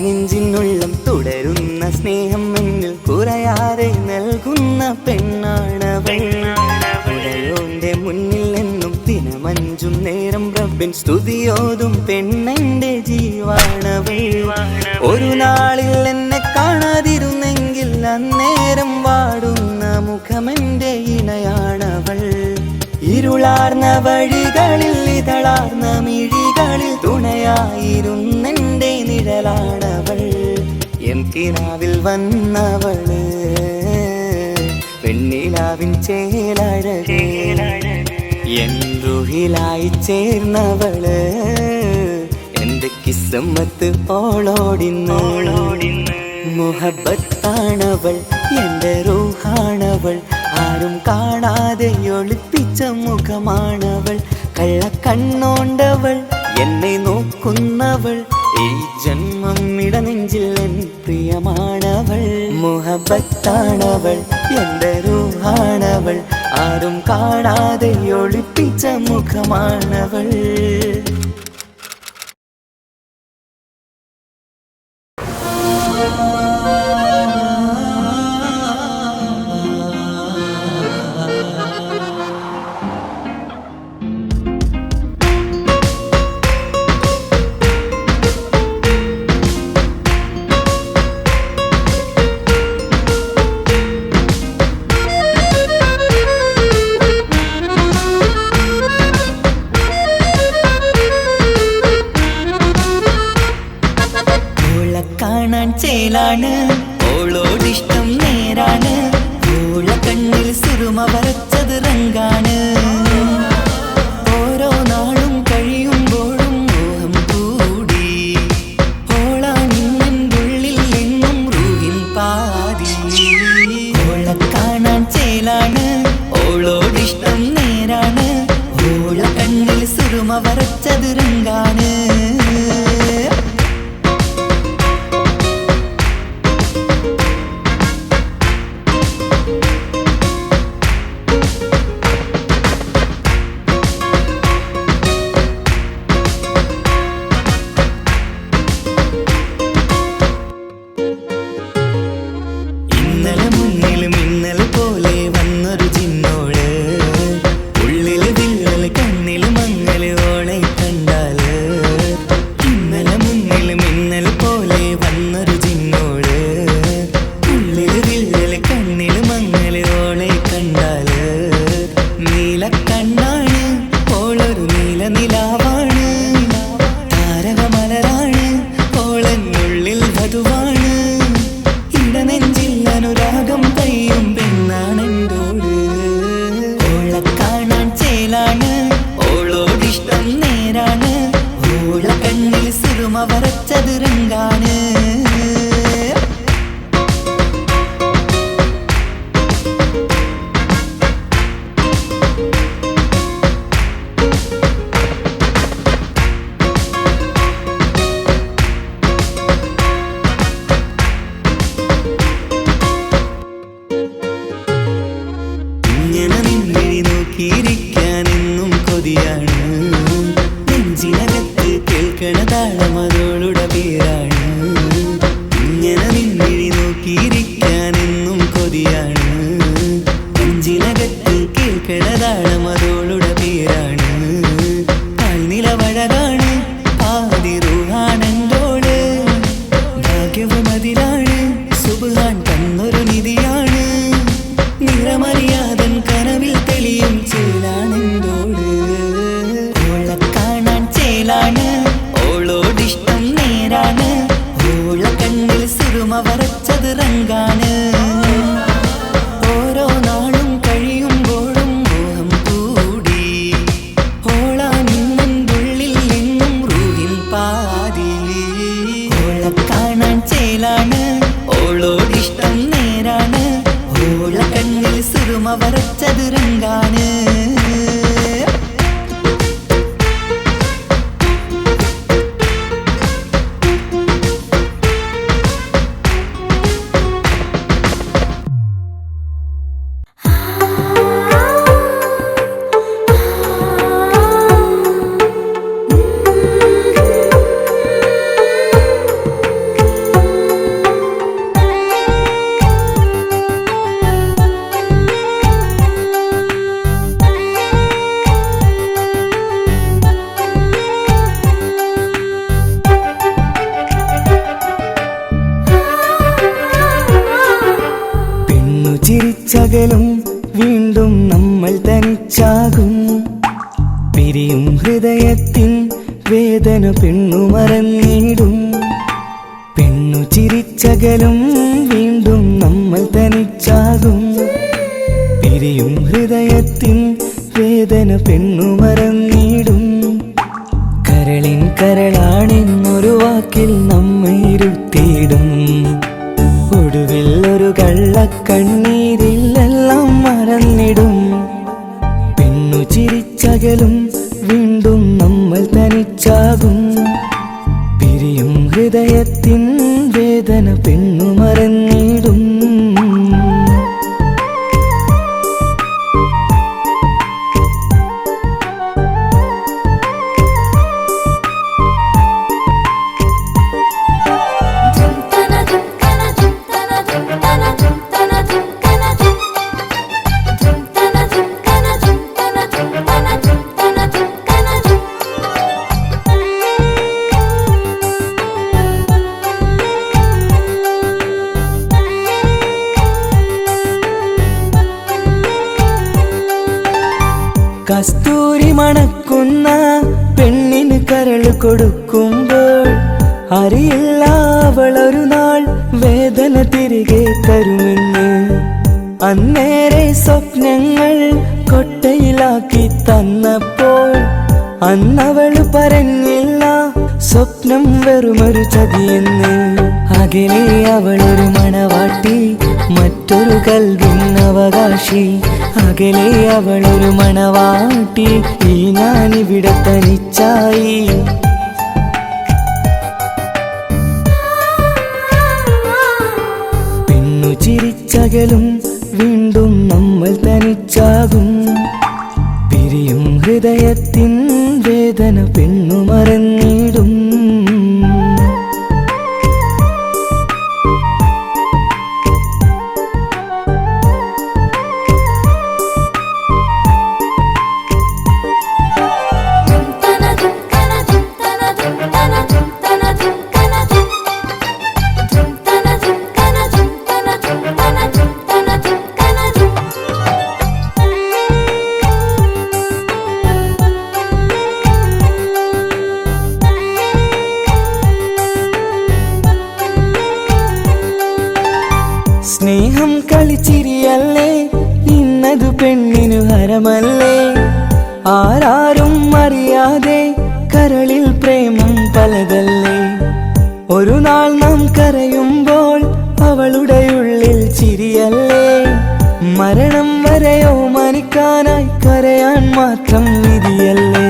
നെഞ്ചിനുള്ളം തുടരുന്ന സ്നേഹം എന്നിൽ കുറയാതെ നൽകുന്ന പെണ്ണാണവൾ. ഉടയോന്റെ മുന്നിൽ എന്നും ദിനമഞ്ചും നേരം റബ്ബിൻ സ്തുതിയോതും പെണ്ണെന്റെ ജീവാണവൾ. ഒരു നാളിൽ എന്നെ കാണാതിരുന്നെങ്കിൽ അന്നേരം വാടുന്ന മുഖമെന്റെ ഇണയാണവൾ. ഇരുളാർന്ന വഴികളിൽ ഇതളാർന്ന മിഴികളിൽ തുണയായിരുന്നെന്റെ നിഴലാണവൾ. എൻ കിനാവിൽ വന്നവള് പെണ്ണിലാവിൻ ചേലഴകേ. എൻ റുഹിലായി ചേർന്നവള് എന്റെ കിസ്മത്ത് ഓളോടിന്ന്. മുഹബത്താണവൾ, എന്റെ റൂഹാണവൾ. ആരും കാണാതെ ഒളിപ്പിച്ച മുഖമാണവൾ. കള്ളക്കണ്ണോണ്ടവൾ എന്നെ നോക്കുന്നവൾ. ഈ ജന്മം ഇടനെഞ്ചിൽ എൻ പ്രിയമാണവൾ. മുഹബത്താണവൾ, എന്റെ റൂഹാണവൾ. ആരും കാണാതെ ഒളിപ്പിച്ച മുഖമാണവൾ. ചേലാണ് ഓളോടിഷ്ടം നേരാണ്. ഓള കണ്ണിൽ സുറുമ വരച്ചത് റങ്കാണ്. ഓരോ നാളും കഴിയുമ്പോഴും മോഹം കൂടി. ഓളാണിന്നുള്ളിൽ എന്നും റൂഹിൻ പാതി. ഓള കാണാൻ ചേലാണ് ഓളോടിഷ്ടം നേരാണ്. ഓള കണ്ണിൽ സുറുമ വരച്ചത് റങ്കാണ്. വരച്ചത് രംഗാണ് നോക്കിയിരിക്കാനെന്നും കൊതിയാണ് നെഞ്ചിനകത്ത് കേൾക്കണ താളമതോളുടെ പേരാണ് ഇങ്ങനെ നിന്നിഴി നോക്കിയിരിക്കാനെന്നും കൊതിയാണ് നെഞ്ചിനകത്ത് കേൾക്കണ താളമതോളുടെ പേരാണ് കാൽനിലവഴകാണ് ആദിറുഹാനന്തോട് ഭാഗ്യവും അതിലാണ് സുബ്ഹാൻ തന്നൊരു നിധിയാണ് നിറമറിയാതൻ കനവിൽ തെളിയും ചേലാണെന്തോട് ഓളെ കാണാൻ ചേലാണ് ഓളോടിഷ്ടം നേരാണ് ഓള കണ്ണിൽ സുറുമ വരച്ചത് രംഗാണ് ഓരോ നാളും കഴിയുമ്പോഴും മോഹം കൂടി ഓളാ നിന്നുള്ളിൽ നിന്നും റൂഹിൻ പാതി ഓളെ കാണാൻ ചേലാണ് ഓളോടിഷ്ടം നേരാണ് ഓള കണ്ണിൽ സുറുമ വരച്ചത് രംഗാണ് ചിരിച്ചകലും വീണ്ടും നമ്മൾ തനിച്ചാകും പിരിയും ഹൃദയത്തിൻ വേദന പെണ്ണു മറന്നിടും പെണ്ണു ചിരിച്ചകലും വീണ്ടും നമ്മൾ തനിച്ചാകും പിരിയും ഹൃദയത്തിൻ വേദന പെണ്ണു മറന്നിടും കരളിൻ കരളാണെന്നൊരു വാക്കിൽ നമ്മെ ഇരുത്തിയിടും ഒടുവിൽ ഒരു കള്ളക്കണ്ണീരിലെല്ലാം മറന്നിടും പെണ്ണു ചിരിച്ചകലും വീണ്ടും നമ്മൾ തനിച്ചാകും പിരിയും ഹൃദയത്തിൻ വേദന പെണ്ണു മറന്നിടും കസ്തൂരി മണക്കുന്ന പെണ്ണിന് കരൾ കൊടുക്കുമ്പോൾ അറിയില്ല അവളൊരു നാൾ വേദന തിരികെ തരുമെന്ന് അന്നേരെ സ്വപ്നങ്ങൾ കൊട്ടയിലാക്കി തന്നപ്പോൾ അന്നവൾ പറഞ്ഞില്ല സ്വപ്നം വെറുമൊരു ചതിയെന്ന് അകലെ അവളൊരു മണവാട്ടി മറ്റൊരു കൽവിൻ അവകാശി അകലെ അവളൊരു മണവാട്ടി ഈ ഞാനിവിടെ തനിച്ചായി പെണ്ണു ചിരിച്ചകലും വീണ്ടും നമ്മൾ തനിച്ചാകും പിരിയും ഹൃദയത്തിൻ വേദന പെണ്ണു മറന്നിടും സ്നേഹം കളിച്ചിരിയല്ലേ ഇന്നതു പെണ്ണിനു ഹരമല്ലേ ആരാരും അറിയാതെ കരളിൽ പ്രേമം പലതല്ലേ ഒരു നാൾ നാം കരയുമ്പോൾ അവളുടെ ഉള്ളിൽ ചിരിയല്ലേ. മരണം വരെയോ മനിക്കാനായി കരയാൻ മാത്രം വിധിയല്ലേ.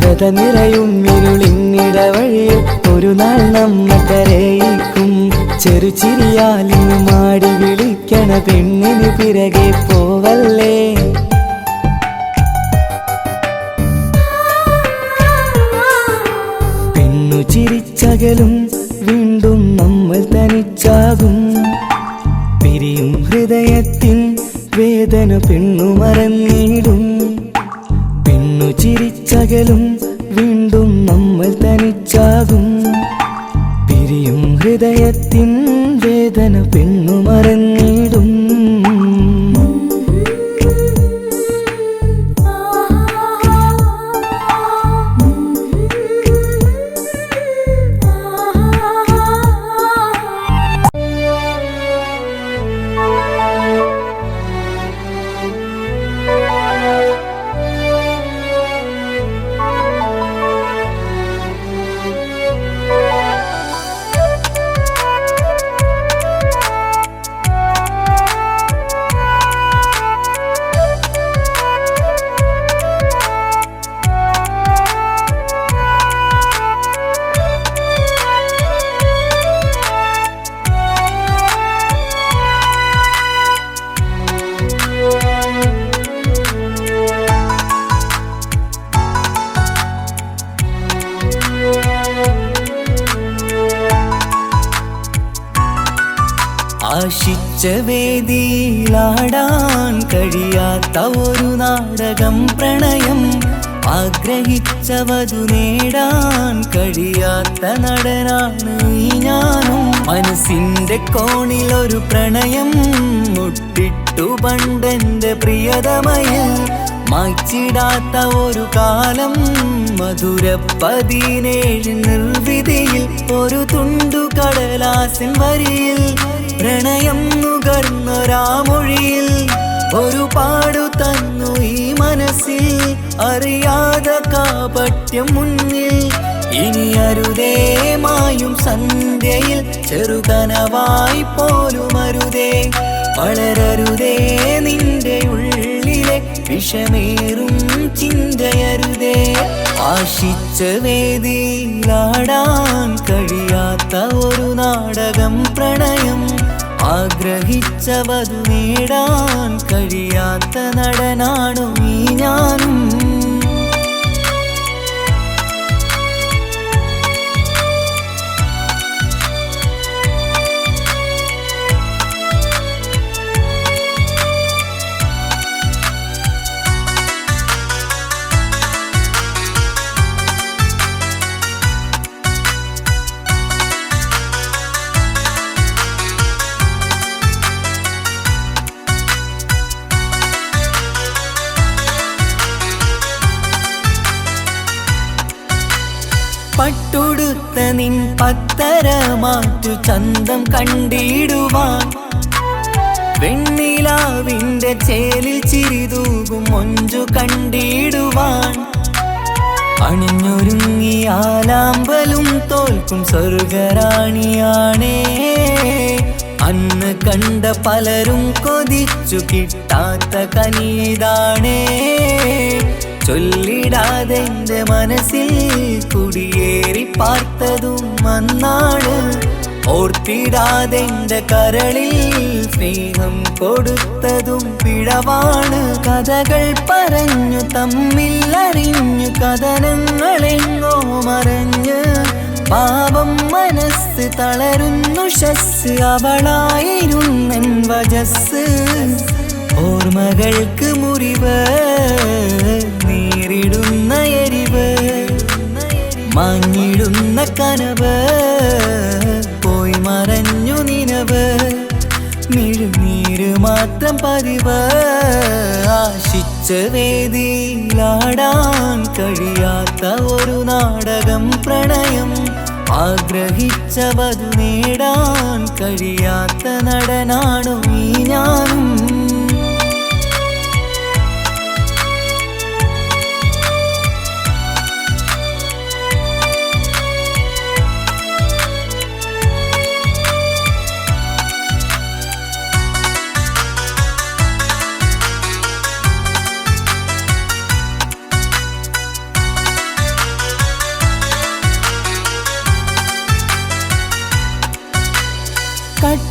വ്യത നിറയും ഇരുളിന്നിടവഴിയിൽ ഒരു നാൾ നമ്മെ കരയിക്കും. ചെറുചിരിയാലിന് മാടി വിളിക്കണ പെണ്ണിന് പിറകെ പോവല്ലേ. പെണ്ണു ചിരിച്ചകലും വീണ്ടും നമ്മൾ തനിച്ചാകും. പിരിയും ഹൃദയത്തിൻ വേദന പെണ്ണു മറന്നിടും. പെണ്ണു ചിരിച്ചകലും വീണ്ടും നമ്മൾ തനിച്ചാകും. പിരിയും ഹൃദയത്തിൻ വേദന പെണ്ണു മറന്നിടും. ആശിച്ച വേദിയിലാടാൻ കഴിയാത്ത ഒരു നാടകം പ്രണയം. ആഗ്രഹിച്ചവതു നേടാൻ കഴിയാത്ത നടനാണ് ഈ ഞാനും. മനസ്സിന്റെ കോണിലൊരു പ്രണയം മുട്ടിട്ടു പണ്ടെന്റെ പ്രിയതമയിൽ. മായ്ച്ചിടാത്ത ഒരു കാലം മധുര 17 നിർവിധിയിൽ. ഒരു തുണ്ടു കടലാസിൻ വരിയിൽ പ്രണയം നുകർന്നൊരാമൊഴിയിൽ. ഒരു പാടു തന്നു ഈ മനസ്സിൽ അറിയാതെ കാപട്യം മുന്നിൽ. ഇനി അരുതേ മായും സന്ധ്യയിൽ ചെറുകനവായി പോലും അരുതേ. വളരരുതേ നിന്റെ ഉള്ളിലെ വിഷമേറും ചിന്തയരുതേ. ആശിച്ച വേദിയിലാടാൻ കഴിയാത്ത ഒരു നാടകം പ്രണയം. ആഗ്രഹിച്ചവതു നേടാൻ കഴിയാത്ത നടനാണു ഈ ഞാനും. പട്ടുടുത്ത നിൻ പത്തര മാറ്റു ചന്തം കണ്ടിടുവാൻ. വെണ്ണിലാവിന്റെ ചേലിൽ ചിരിതൂകും മൊഞ്ചു കണ്ടിടുവാൻ. അണിഞ്ഞൊരുങ്ങി ആലാമ്പലും തോൽക്കും സ്വർഗറാണിയാണേ. അന്ന് കണ്ട പലരും കൊതിച്ചു കിട്ടാത്ത കനിതാണേ. ചൊല്ലിടാതെ എന്റെ മനസ്സിൽ കുടിയേറി പാർത്തതും അന്നാണ്. ഓർത്തിടാതെ എന്റെ കരളിൽ സ്നേഹം കൊടുത്തതും പിഴവാണ്. കഥകൾ പറഞ്ഞു തമ്മിൽ അറിഞ്ഞു കഥനങ്ങളെങ്ങോ മറഞ്ഞ്. പാപം മനസ്സ് തളരുന്നു ഷസ് അവളായിരുന്നെൻ വജസ്. ഓർമ്മകൾക്ക് മുറിവ് നേരിടുന്ന എരിവ്. മാഞ്ഞിടുന്ന കനവ് പോയി മറഞ്ഞു നിനവ്. മിഴുനീര് മാത്രം പതിവ്. ആശിച്ച വേദിയിലാടാൻ കഴിയാത്ത ഒരു നാടകം പ്രണയം. ആഗ്രഹിച്ചവതു നേടാൻ കഴിയാത്ത നടനാണു ഈ ഞാനും.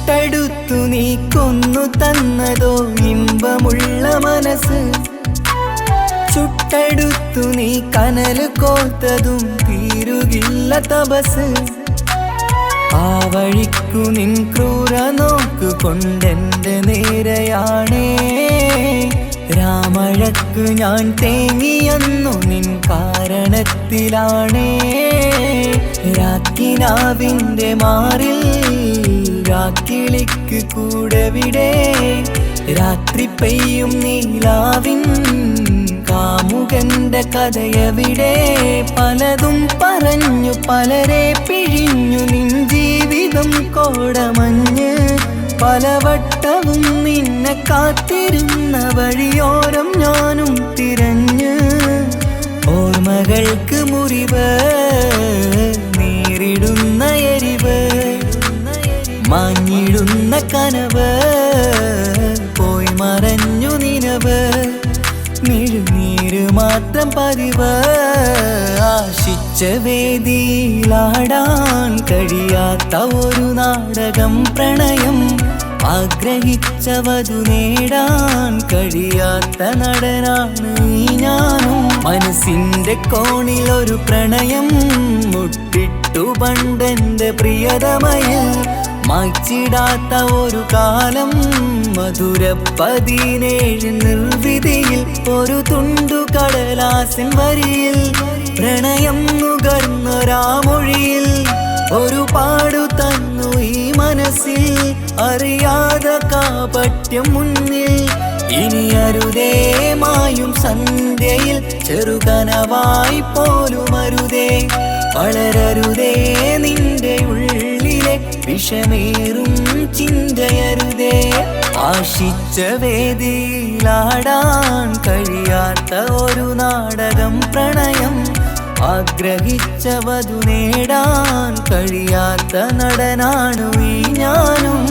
തൊട്ടടുത്തു നീ കൊന്നു തന്നതോ ഇമ്പമുള്ള മനസ്സ്, ചുട്ടടുത്തു നീ കനല് കോത്തതും തീരുകില്ല തപസ്. ആ വഴിക്കു നിൻ ക്രൂര നോക്കു കൊണ്ടെന്റെ നേരെയാണേ, രാമഴക്കു ഞാൻ തേങ്ങിയെന്നു നിൻ കാരണത്തിലാണേ. രാക്കിനാവിൻ്റെ മാറിൽ രാക്കിളിക്ക് കൂടെവിടെ, രാത്രി പെയ്യും നീലാവിൻ കാമുകന്റെ കഥയവിടെ. പലതും പറഞ്ഞു പലരെ പിഴിഞ്ഞു നിൻ ജീവിതം കോടമഞ്ഞ്, പലവട്ടവും നിന്നെ കാത്തിരുന്ന വഴിയോരം ഞാനും തിരഞ്ഞ്. ഓർമ്മകൾക്ക് മുറിവ് നേരിടുന്ന എരിവ്, മാഞ്ഞിടുന്ന കനവ് പോയി മറഞ്ഞു നിനവ്. മിഴുനീര് മാത്രം പതിവ്, ആശിച്ച വേദിയിലാടാൻ കഴിയാത്ത ഒരു നാടകം പ്രണയം. ആഗ്രഹിച്ചവതു നേടാൻ കഴിയാത്ത നടനാണ് ഈ ഞാനും. മനസ്സിന്റെ കോണിലൊരു പ്രണയം മുട്ടിട്ടു പണ്ടെന്റെ പ്രിയതമയിൽ, മായ്ച്ചിടാത്ത ഒരു കാലം മധുര 17 നിർവിധിയിൽ. ഒരു തുണ്ടു കടലാസിൻ വരിയിൽ പ്രണയം നുകർന്നൊരാമൊഴിയിൽ, ഒരു പാടു തന്നു ഈ മനസ്സിൽ അറിയാതെ കാപട്യം മുന്നിൽ. ഇനി അരുതേ മായും സന്ധ്യയിൽ ചെറുകനവായി പോലും അരുതേ, വളരരുതേ നിന്റെ ഉള്ളിലെ വിഷമേറും ചിന്തയരുതേ. ആശിച്ച വേദിയിലാടാൻ കഴിയാത്ത ഒരു നാടകം പ്രണയം, ആഗ്രഹിച്ചവതു നേടാൻ കഴിയാത്ത നടനാണു ഈ ഞാനും.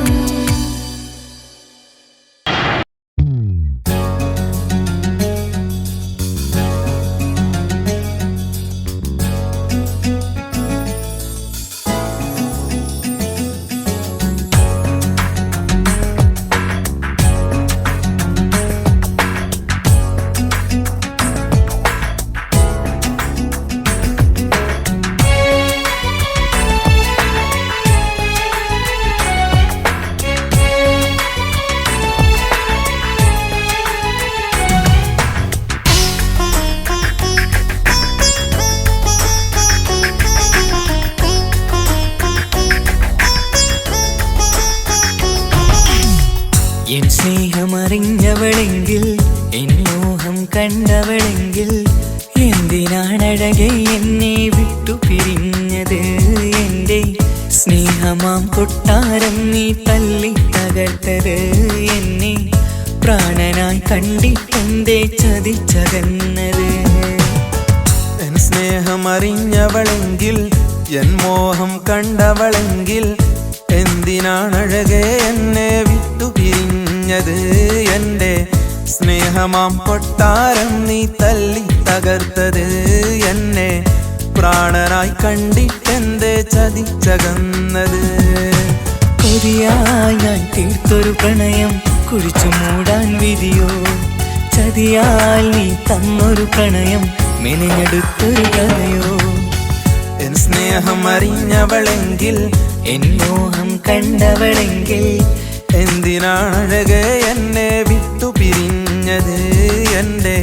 എൻ സ്നേഹമറിഞ്ഞവളെങ്കിൽ, എൻ മോഹം കണ്ടവളെങ്കിൽ, എന്തിനാണഴകെ എന്നെ വിട്ടു പിരിഞ്ഞത്? എൻ്റെ സ്നേഹമാം കൊട്ടാരം നീ തല്ലി തകർത്തത്, എന്നെ പ്രാണനായി കണ്ടിട്ടെന്തേ ചതിച്ചകന്നത്? എൻ സ്നേഹമറിഞ്ഞവളെങ്കിൽ, എൻ മോഹം കണ്ടവളെങ്കിൽ, എന്തിനാണഴകെ എന്നെ വിട്ടു പിരിഞ്ഞത്? എൻ്റെ സ്നേഹമാം കൊട്ടാരം നീ തല്ലി തകർത്തത്, എന്നെ പ്രാണനായി കണ്ടിട്ടെന്തേ ചതിച്ചകന്നത്? കൊതിയായി ഞാൻ തീർത്തൊരു പ്രണയം കുഴിച്ചു മൂടാൻ വിധിയോ, ചതിയാൽ നീ തന്നൊരു പ്രണയം മെനഞ്ഞെടുത്തൊരു കഥയോ? എൻ സ്നേഹം അറിഞ്ഞവളെങ്കിൽ, എൻ മോഹം കണ്ടവളെങ്കിൽ, എന്തിനാണഴകെ എന്നെ വിട്ടു പിരിഞ്ഞത്? എൻ്റെ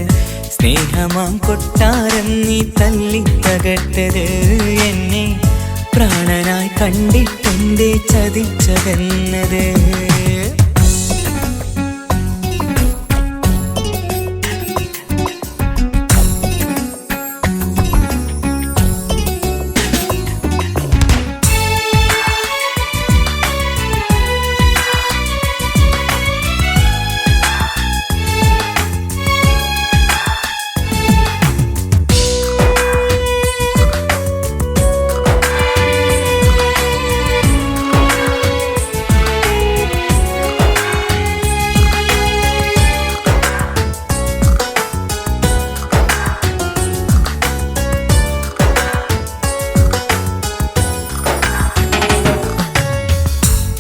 സ്നേഹമാം കൊട്ടാരം നീ തല്ലി തകർത്തത്, എന്നെ പ്രാണനായി കണ്ടിട്ടെന്തേ ചതിച്ചകന്നത്?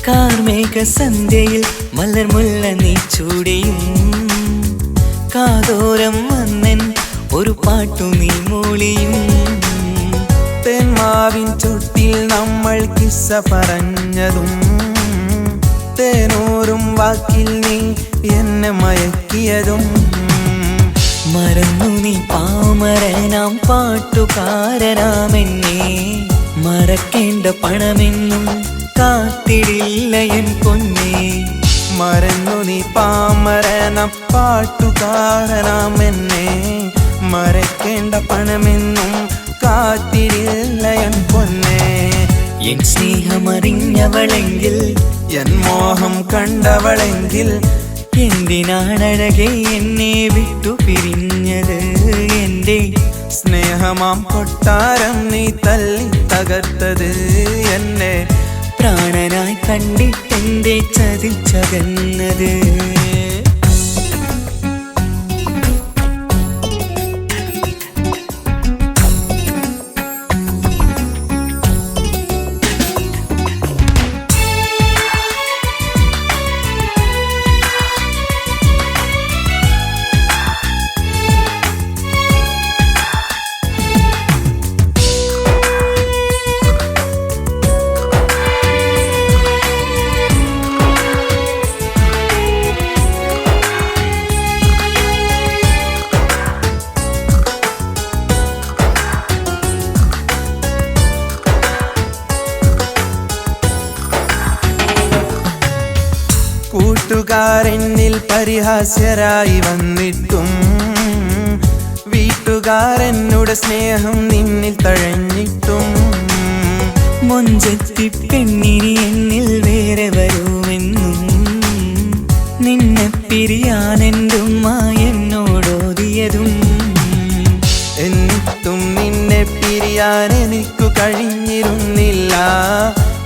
കാർമേഘ സന്ധ്യയിൽ മലർമുല്ല നീ ചൂടിയും കാതോരം വന്നൻ ഒരു പാട്ടു നീ മൂളിയും തേന്മാവിൻ ചുട്ടിൽ നമ്മൾ കിസ്സ പറഞ്ഞതും തേനൂറും വാക്കിൽ നീ എന്നെ മയക്കിയതും മറന്നു നീ പാമരനാം പാട്ടുകാരനാമെന്നെ മറക്കേണ്ട പണമെന്നും കാത്തിടില്ല എൻ പൊന്നേ മറന്നു നീ പാമരനാം പാട്ടുകാരനാമെന്നെ മറക്കേണ്ട പണമെന്നും കാത്തിടില്ല എൻ പൊന്നേ എൻ സ്നേഹമറിഞ്ഞവളെങ്കിൽ എൻ മോഹം കണ്ടവളെങ്കിൽ എന്തിനാണഴകെ എന്നെ വിട്ടു പിരിഞ്ഞത് എൻ്റെ സ്നേഹമാം കൊട്ടാരം നീ തല്ലി തകർത്തത് എന്നെ പ്രാണനായി കണ്ടിട്ടെന്റെ ചതിച്ചകന്നത് കൂട്ടുകാരെന്നിൽ പരിഹാസ്യരായി വന്നിട്ടും വീട്ടുകാരെന്നോട് സ്നേഹം നിന്നിൽ തഴഞ്ഞിട്ടും മൊഞ്ചത്തി പെണ്ണിനി എന്നിൽ വേറെ വരുമെന്നും നിന്നെ പിരിയാനെന്തുമ്മ എന്നോടോതിയതും എന്നിട്ടും നിന്നെ പിരിയാൻ എനിക്കു കഴിഞ്ഞിരുന്നില്ല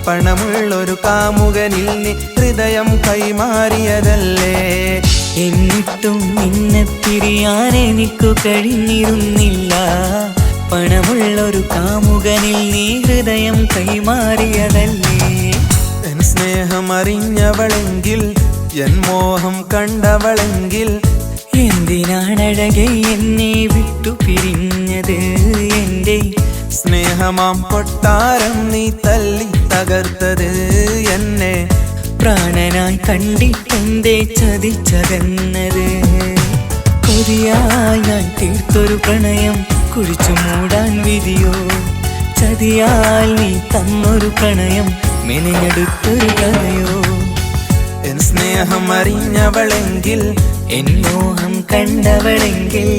പണമുള്ളൊരു കാമുകനിൽ നീ ഹൃദയം കൈമാറിയതല്ലേ എന്നിട്ടും നിന്നെ പിരിയാൻ എനിക്കു കഴിഞ്ഞിരുന്നില്ല പണമുള്ളൊരു കാമുകനിൽ നീ ഹൃദയം കൈമാറിയതല്ലേ എൻ സ്നേഹം അറിഞ്ഞവളെങ്കിൽ എൻ മോഹം കണ്ടവളെങ്കിൽ എന്തിനാണഴകെ എന്നെ വിട്ടു പിരിഞ്ഞത് എൻ്റെ സ്നേഹമാം കൊട്ടാരം നീ തല്ലി തകർത്തത് എന്നെ പ്രാണനായി കണ്ടിട്ടെന്റെ ചതിച്ചകന്നത് കൊതിയായി ഞാൻ തീർത്തൊരു പ്രണയം കുഴിച്ചു മൂടാൻ വിധിയോ ചതിയാൽ നീ തന്നൊരു പ്രണയം മെനഞ്ഞെടുത്തൊരു കഥയോ എൻ സ്നേഹം അറിഞ്ഞവളെങ്കിൽ എൻ മോഹം കണ്ടവളെങ്കിൽ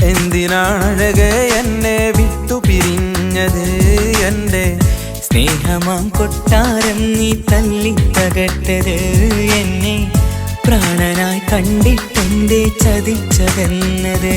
എന്തിനാണഴകെ എന്നെ വിട്ടു പിരിഞ്ഞത് എൻ്റെ സ്നേഹമാം കൊട്ടാരം നീ തല്ലി തകർത്തത് എന്നെ പ്രാണനായി കണ്ടിട്ടെന്റെ ചതിച്ചകന്നത്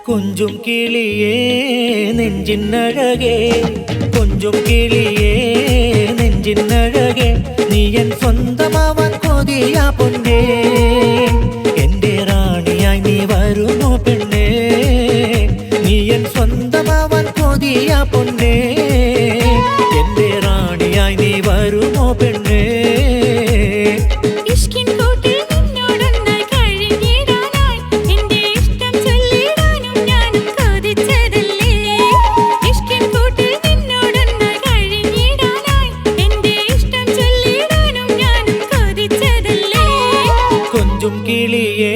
கொஞ்சும் கிளியே நெஞ்சின் அழகே கொஞ்சும் கிளியே நெஞ்சின் அழகே நீ என் சொந்தமாவாൻ കൊതിയാ പൊന്നേ എൻ്റെ റാണിയായി നീ വരുമോ പെണ്ണേ നീ എൻ സ്വന്തമാവാൻ കൊതിയാ പൊന്നേ എൻ്റെ റാണിയായി നീ വരുമോ പെണ്ണേ கொஞ்சும் கிளியே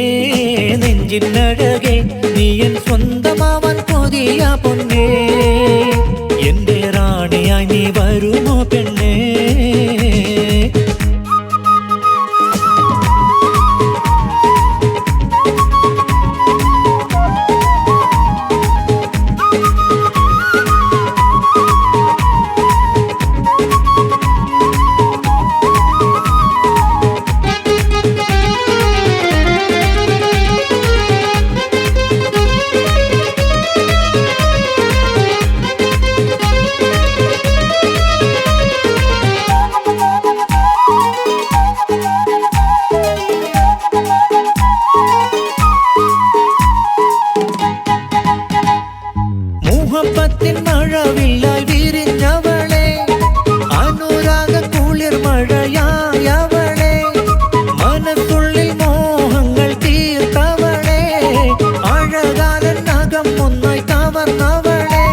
നെഞ്ചിനഴകെ നീ എൻ സ്വന്തമാവാൻ കൊതിയ പൊന്നേ എന്റെ റാണിയായി നീ വരുമോ പെണ്ണേ മുഹബത്തിൻ മഴവില്ലായി വിരിഞ്ഞവളെ അനുരാഗ കുളിർ മഴയായവളെ മനസ്സുള്ളിൽ മോഹങ്ങൾ തീർത്തവളെ അഴകാലൻ നഖം ഒന്നായി കവർന്നവളെ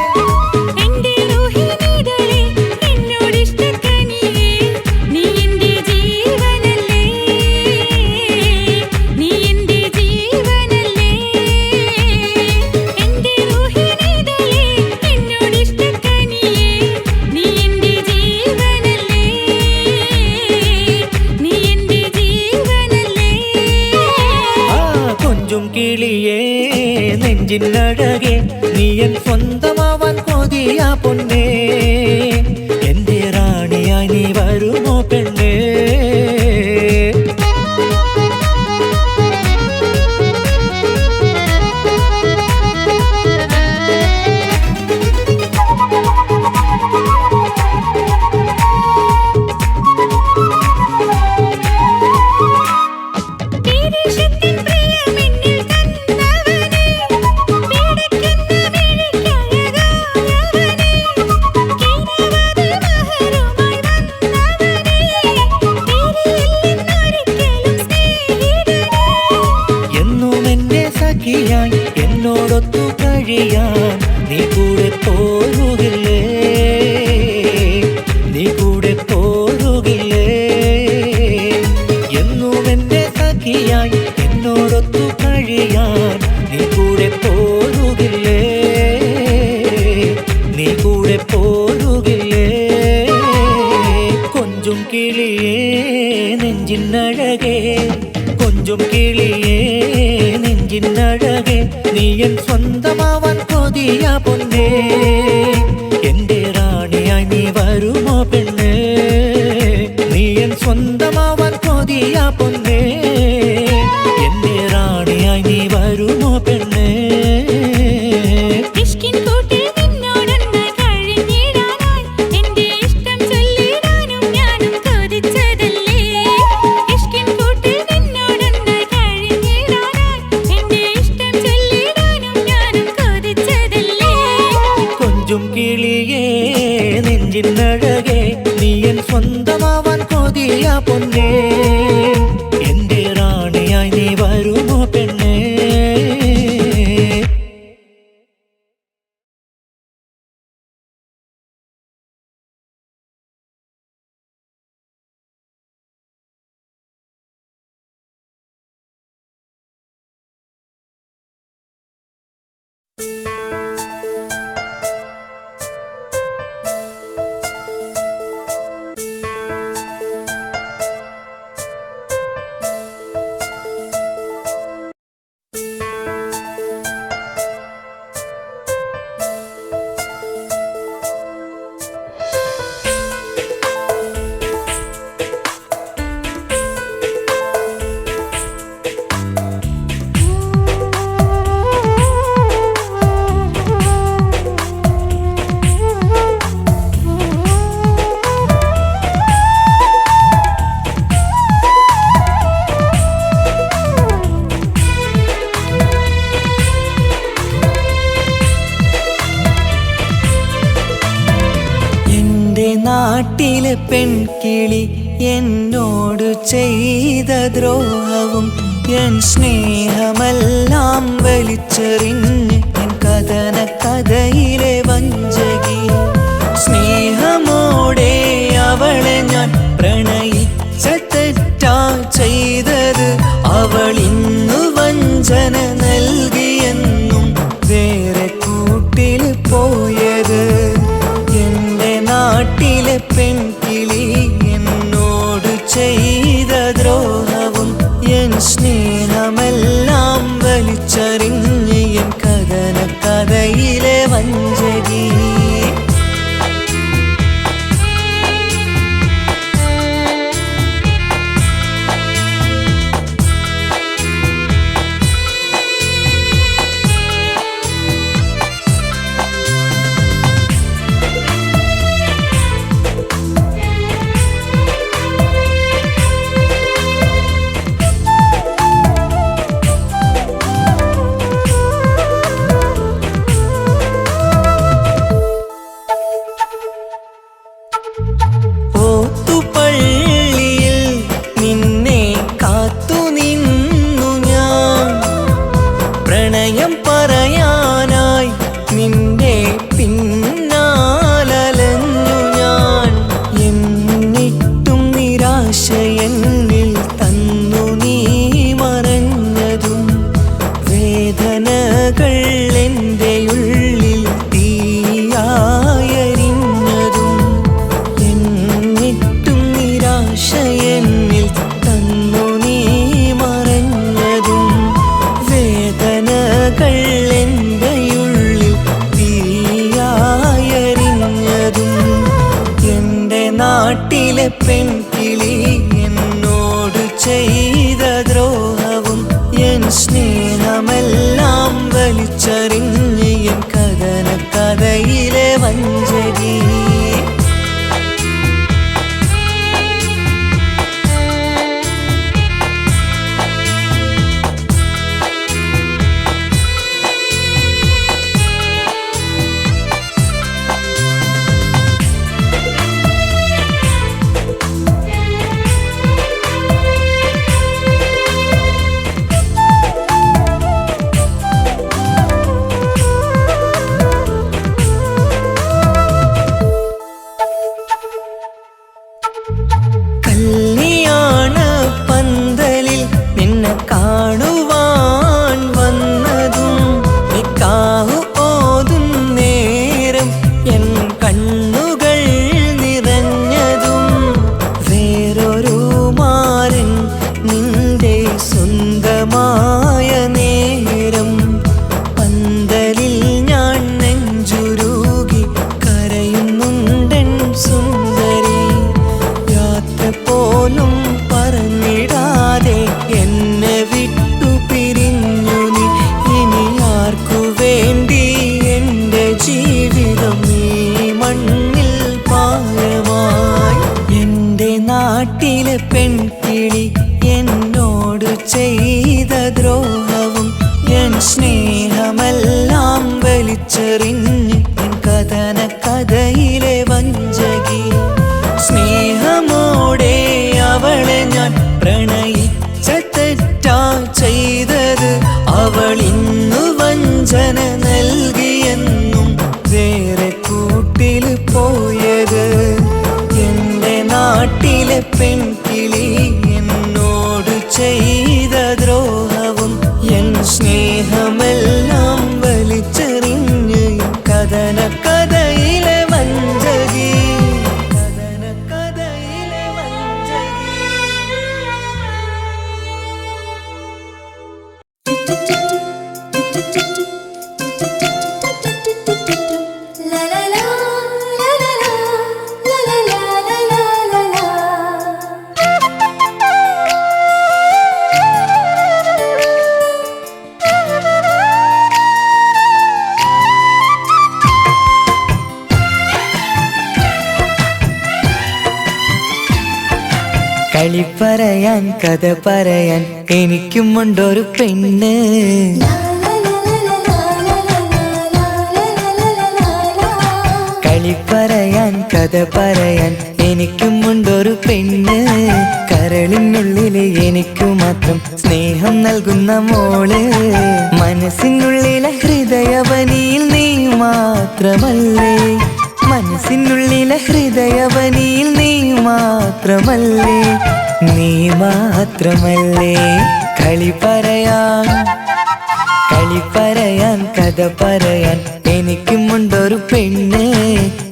കിളിയേ നെഞ്ചിനഴകെ നീ എൻ സ്വന്തമാവാൻ കൊതിയ പൊന്നേ എന്റെ റാണിയായി നീ വരുമോ പെണ്ണേ എന്നോടൊത്തു കഴിയാൻ നീ കൂടെ പോരുകില്ലേ നീ കൂടെ പോരുകില്ലേ എന്നും എന്റെ സഖിയായി എന്നോടൊത്തു കഴിയാൻ നീ കൂടെ പോരുകില്ലേ നീ കൂടെ പോരുകില്ലേ കൊഞ്ചും കിളിയേ നെഞ്ചിനഴകേ കൊഞ്ചും കിളിയേ നെഞ്ചിനഴകെ നീ എൻ സ്വന്തമാവാൻ കൊതിയ പൊന്നേ എന്റെ റാണിയായി നീ വരുമോ പെണ്ണേ നീ എൻ സ്വന്തമാവാൻ കൊതിയ പൊന്നേ എന്റെ റാണിയായി നീ വരുമോ പെണ്ണേ കിളിയേ നെഞ്ചിനഴകെ നീ എൻ സ്വന്തമാവാൻ കൊതിയ പൊന്നേ എന്റെ റാണിയായി നീ വരുമോ പെണ്ണേ നാട്ടിലെ പെൺകിളി എന്നോട് ചെയ്ത ദ്രോഹവും എൻ സ്നേഹമെല്ലാം വലിച്ചെറിഞ്ഞ് എൻ കഥന കഥയിലെ വഞ്ചകി സ്നേഹമോടെ അവളെ ഞാൻ പ്രണയിച്ച തെറ്റാ ചെയ്തത് അവൾ ഇന്നു വഞ്ചന സ്നേഹമെല്ലാം വലിച്ചെറിഞ്ഞ് എൻ കഥന കഥയിലെ വഞ്ചകി. നാട്ടിലെ പെൺകിളി എന്നോട് ചെയ്ത ദ്രോഹവും എൻ സ്നേഹമെല്ലാം വലിച്ചെറിഞ്ഞ് എൻ കഥന കഥയിലെ വഞ്ചകി. കല്യാണ പന്തലിൽ നിന്നെ കാണുവാൻ വന്നതും നിക്കാഹ് ഓതും നേരം എൻ കണ്ണുകൾ നിറഞ്ഞതും വേറൊരു മാരൻ നിന്റെ സ്വന്തമായ നേരം പന്തലിൽ ഞാൻ നെഞ്ചുരുകി കരയുന്നുണ്ടൻ സുന്ദരി. പോലും പറഞ്ഞിടാതെ എന്നെ വിട്ടു പിരിഞ്ഞു നീ. ഇനി ആർക്കു വേണ്ടി എൻ്റെ ജീവിതം ഈ മണ്ണിൽ പാഴമായി. എൻ്റെ നാട്ടിലെ പെൺകിളി എന്നോട് ചെയ്ത ദ്രോഹവും എൻ സ്നേഹമെല്ലാം വലിച്ചെറിഞ്ഞ് എൻ കഥന കഥയിലെ വഞ്ചകി. സ്നേഹമോടെ അവളെ ഞാൻ പ്രണയിച്ച തെറ്റാ ചെയ്തത്. അവൾ ഇന്നു വഞ്ചന നൽകിയെന്നും വേറെ കൂട്ടിൽ പോയത്. എൻ്റെ നാട്ടിലെ പെൺകിളി എന്നോട് ചെയ്ത ദ്രോഹവും എൻ സ്നേഹമെല്ലാം വലിച്ചെറിഞ്ഞ് കഥന കഥയിലെ വഞ്ചകി. കളി പറയാൻ കഥ പറയാൻ എനിക്കുമുണ്ടൊരു പെണ്ണ്. കളി പറയാൻ കഥ പറയാൻ എനിക്കുമുണ്ടൊരു പെണ്ണ്. കരളിനുള്ളില് എനിക്കു മാത്രം സ്നേഹം നൽകുന്ന മോള്. മനസ്സിനുള്ളിലെ ഹൃദയവനിയിൽ നീ മാത്രമല്ലേ. മനസ്സിനുള്ളിലെ ഹൃദയവനിയിൽ നീ മാത്രമല്ലേ. നീ മാത്രമല്ലേ. കളി പറയാൻ കഥ പറയാൻ എനിക്കുമുണ്ടൊരു പെണ്ണ്.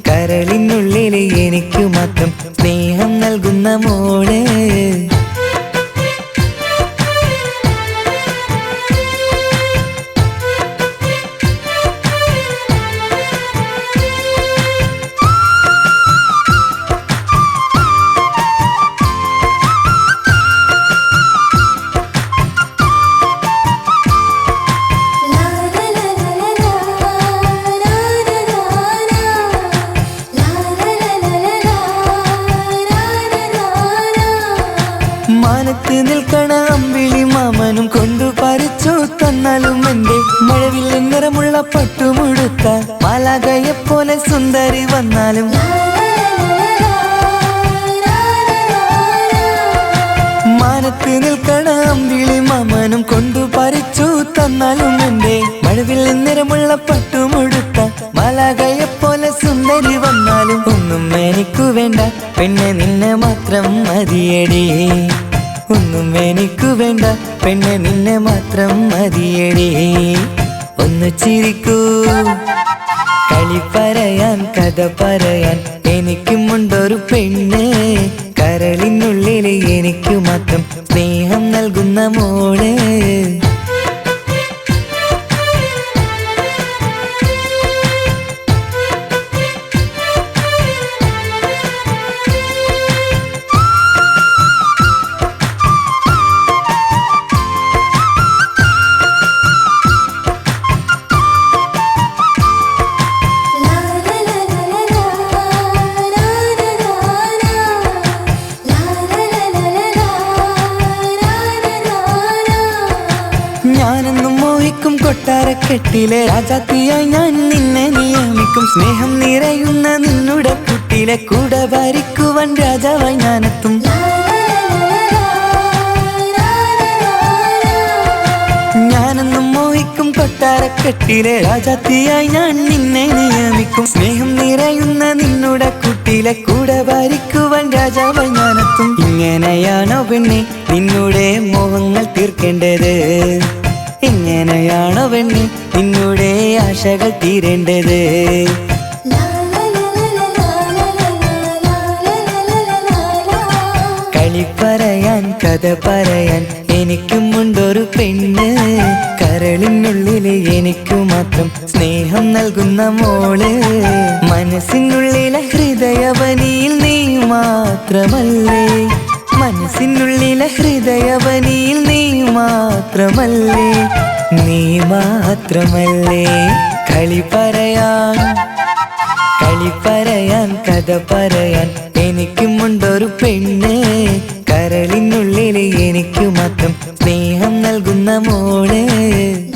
കരളിനുള്ളില് എനിക്കു മാത്രം സ്നേഹം നൽകുന്ന മോള്. നിൽക്കണ അമ്പിളി മാമനും കൊണ്ടു പറിച്ചു തന്നാലും എന്റെ മഴവിൽ നിറമുള്ള പട്ടുമുടുത്ത മാലാകയെ പോലെ സുന്ദരി വന്നാലും മാനത്ത് നിൽക്കണ അമ്പിളി മാമനും കൊണ്ടു പറിച്ചു തന്നാലും എന്റെ മഴവിൽ നിറമുള്ള പട്ടുമുടുത്ത മാലാകയെ പോലെ സുന്ദരി വന്നാലും ഒന്നും എനിക്കു വേണ്ട പെണ്ണെ നിന്നെ മാത്രം മതിയടി ഒന്നും എനിക്കു വേണ്ട പെണ്ണെ നിന്നെ മാത്രം മതിയടി ഒന്ന് ചിരിക്കൂ കളി പറയാൻ കഥ പറയാൻ എനിക്കുമുണ്ടൊരു പെണ്ണ് കരളിനുള്ളിൽ എനിക്കു മാത്രം സ്നേഹം നൽകുന്ന മോള് ഞാനെന്നും മോഹിക്കും കൊട്ടാരക്കെട്ടിലെ രാജാത്തിയായി ഞാൻ നിന്നെ നിയമിക്കും സ്നേഹം നിറയുന്ന നിന്നുടെ കുട്ടിലെ കൂടെ ഭരിക്കുവാൻ രാജാവായി ഞാനെത്തും ഞാനെന്നും മോഹിക്കും കൊട്ടാരക്കെട്ടിലെ രാജാത്തിയായി ഞാൻ നിന്നെ നിയമിക്കും സ്നേഹം നിറയുന്ന നിന്നുടെ കുട്ടിലെ കൂടെ ഭരിക്കുവാൻ രാജാവായി ഞാനെത്തും ഇങ്ങനെയാണോ പെണ്ണെ നിന്നുടെ മോഹങ്ങൾ തീർക്കേണ്ടത് ഇങ്ങനെയാണോ പെണ്ണെ നിന്നുടെ ആശകൾ തീരേണ്ടത് കളി പറയാൻ കഥ പറയാൻ എനിക്കുമുണ്ടൊരു പെണ്ണ് കരളിനുള്ളിൽ എനിക്കു മാത്രം സ്നേഹം നൽകുന്ന മോള് മനസ്സിനുള്ളിലെ ഹൃദയവനിയിൽ നീ മാത്രമല്ലേ മനസ്സിനുള്ളിലെ ഹൃദയവനിയിൽ നീ മാത്രമല്ലേ നീ മാത്രമല്ലേ കളി പറയാൻ കഥ പറയാൻ എനിക്കുമുണ്ടൊരു പെണ്ണ് കരളിനുള്ളിൽ എനിക്കു മാത്രം സ്നേഹം നൽകുന്ന മോള്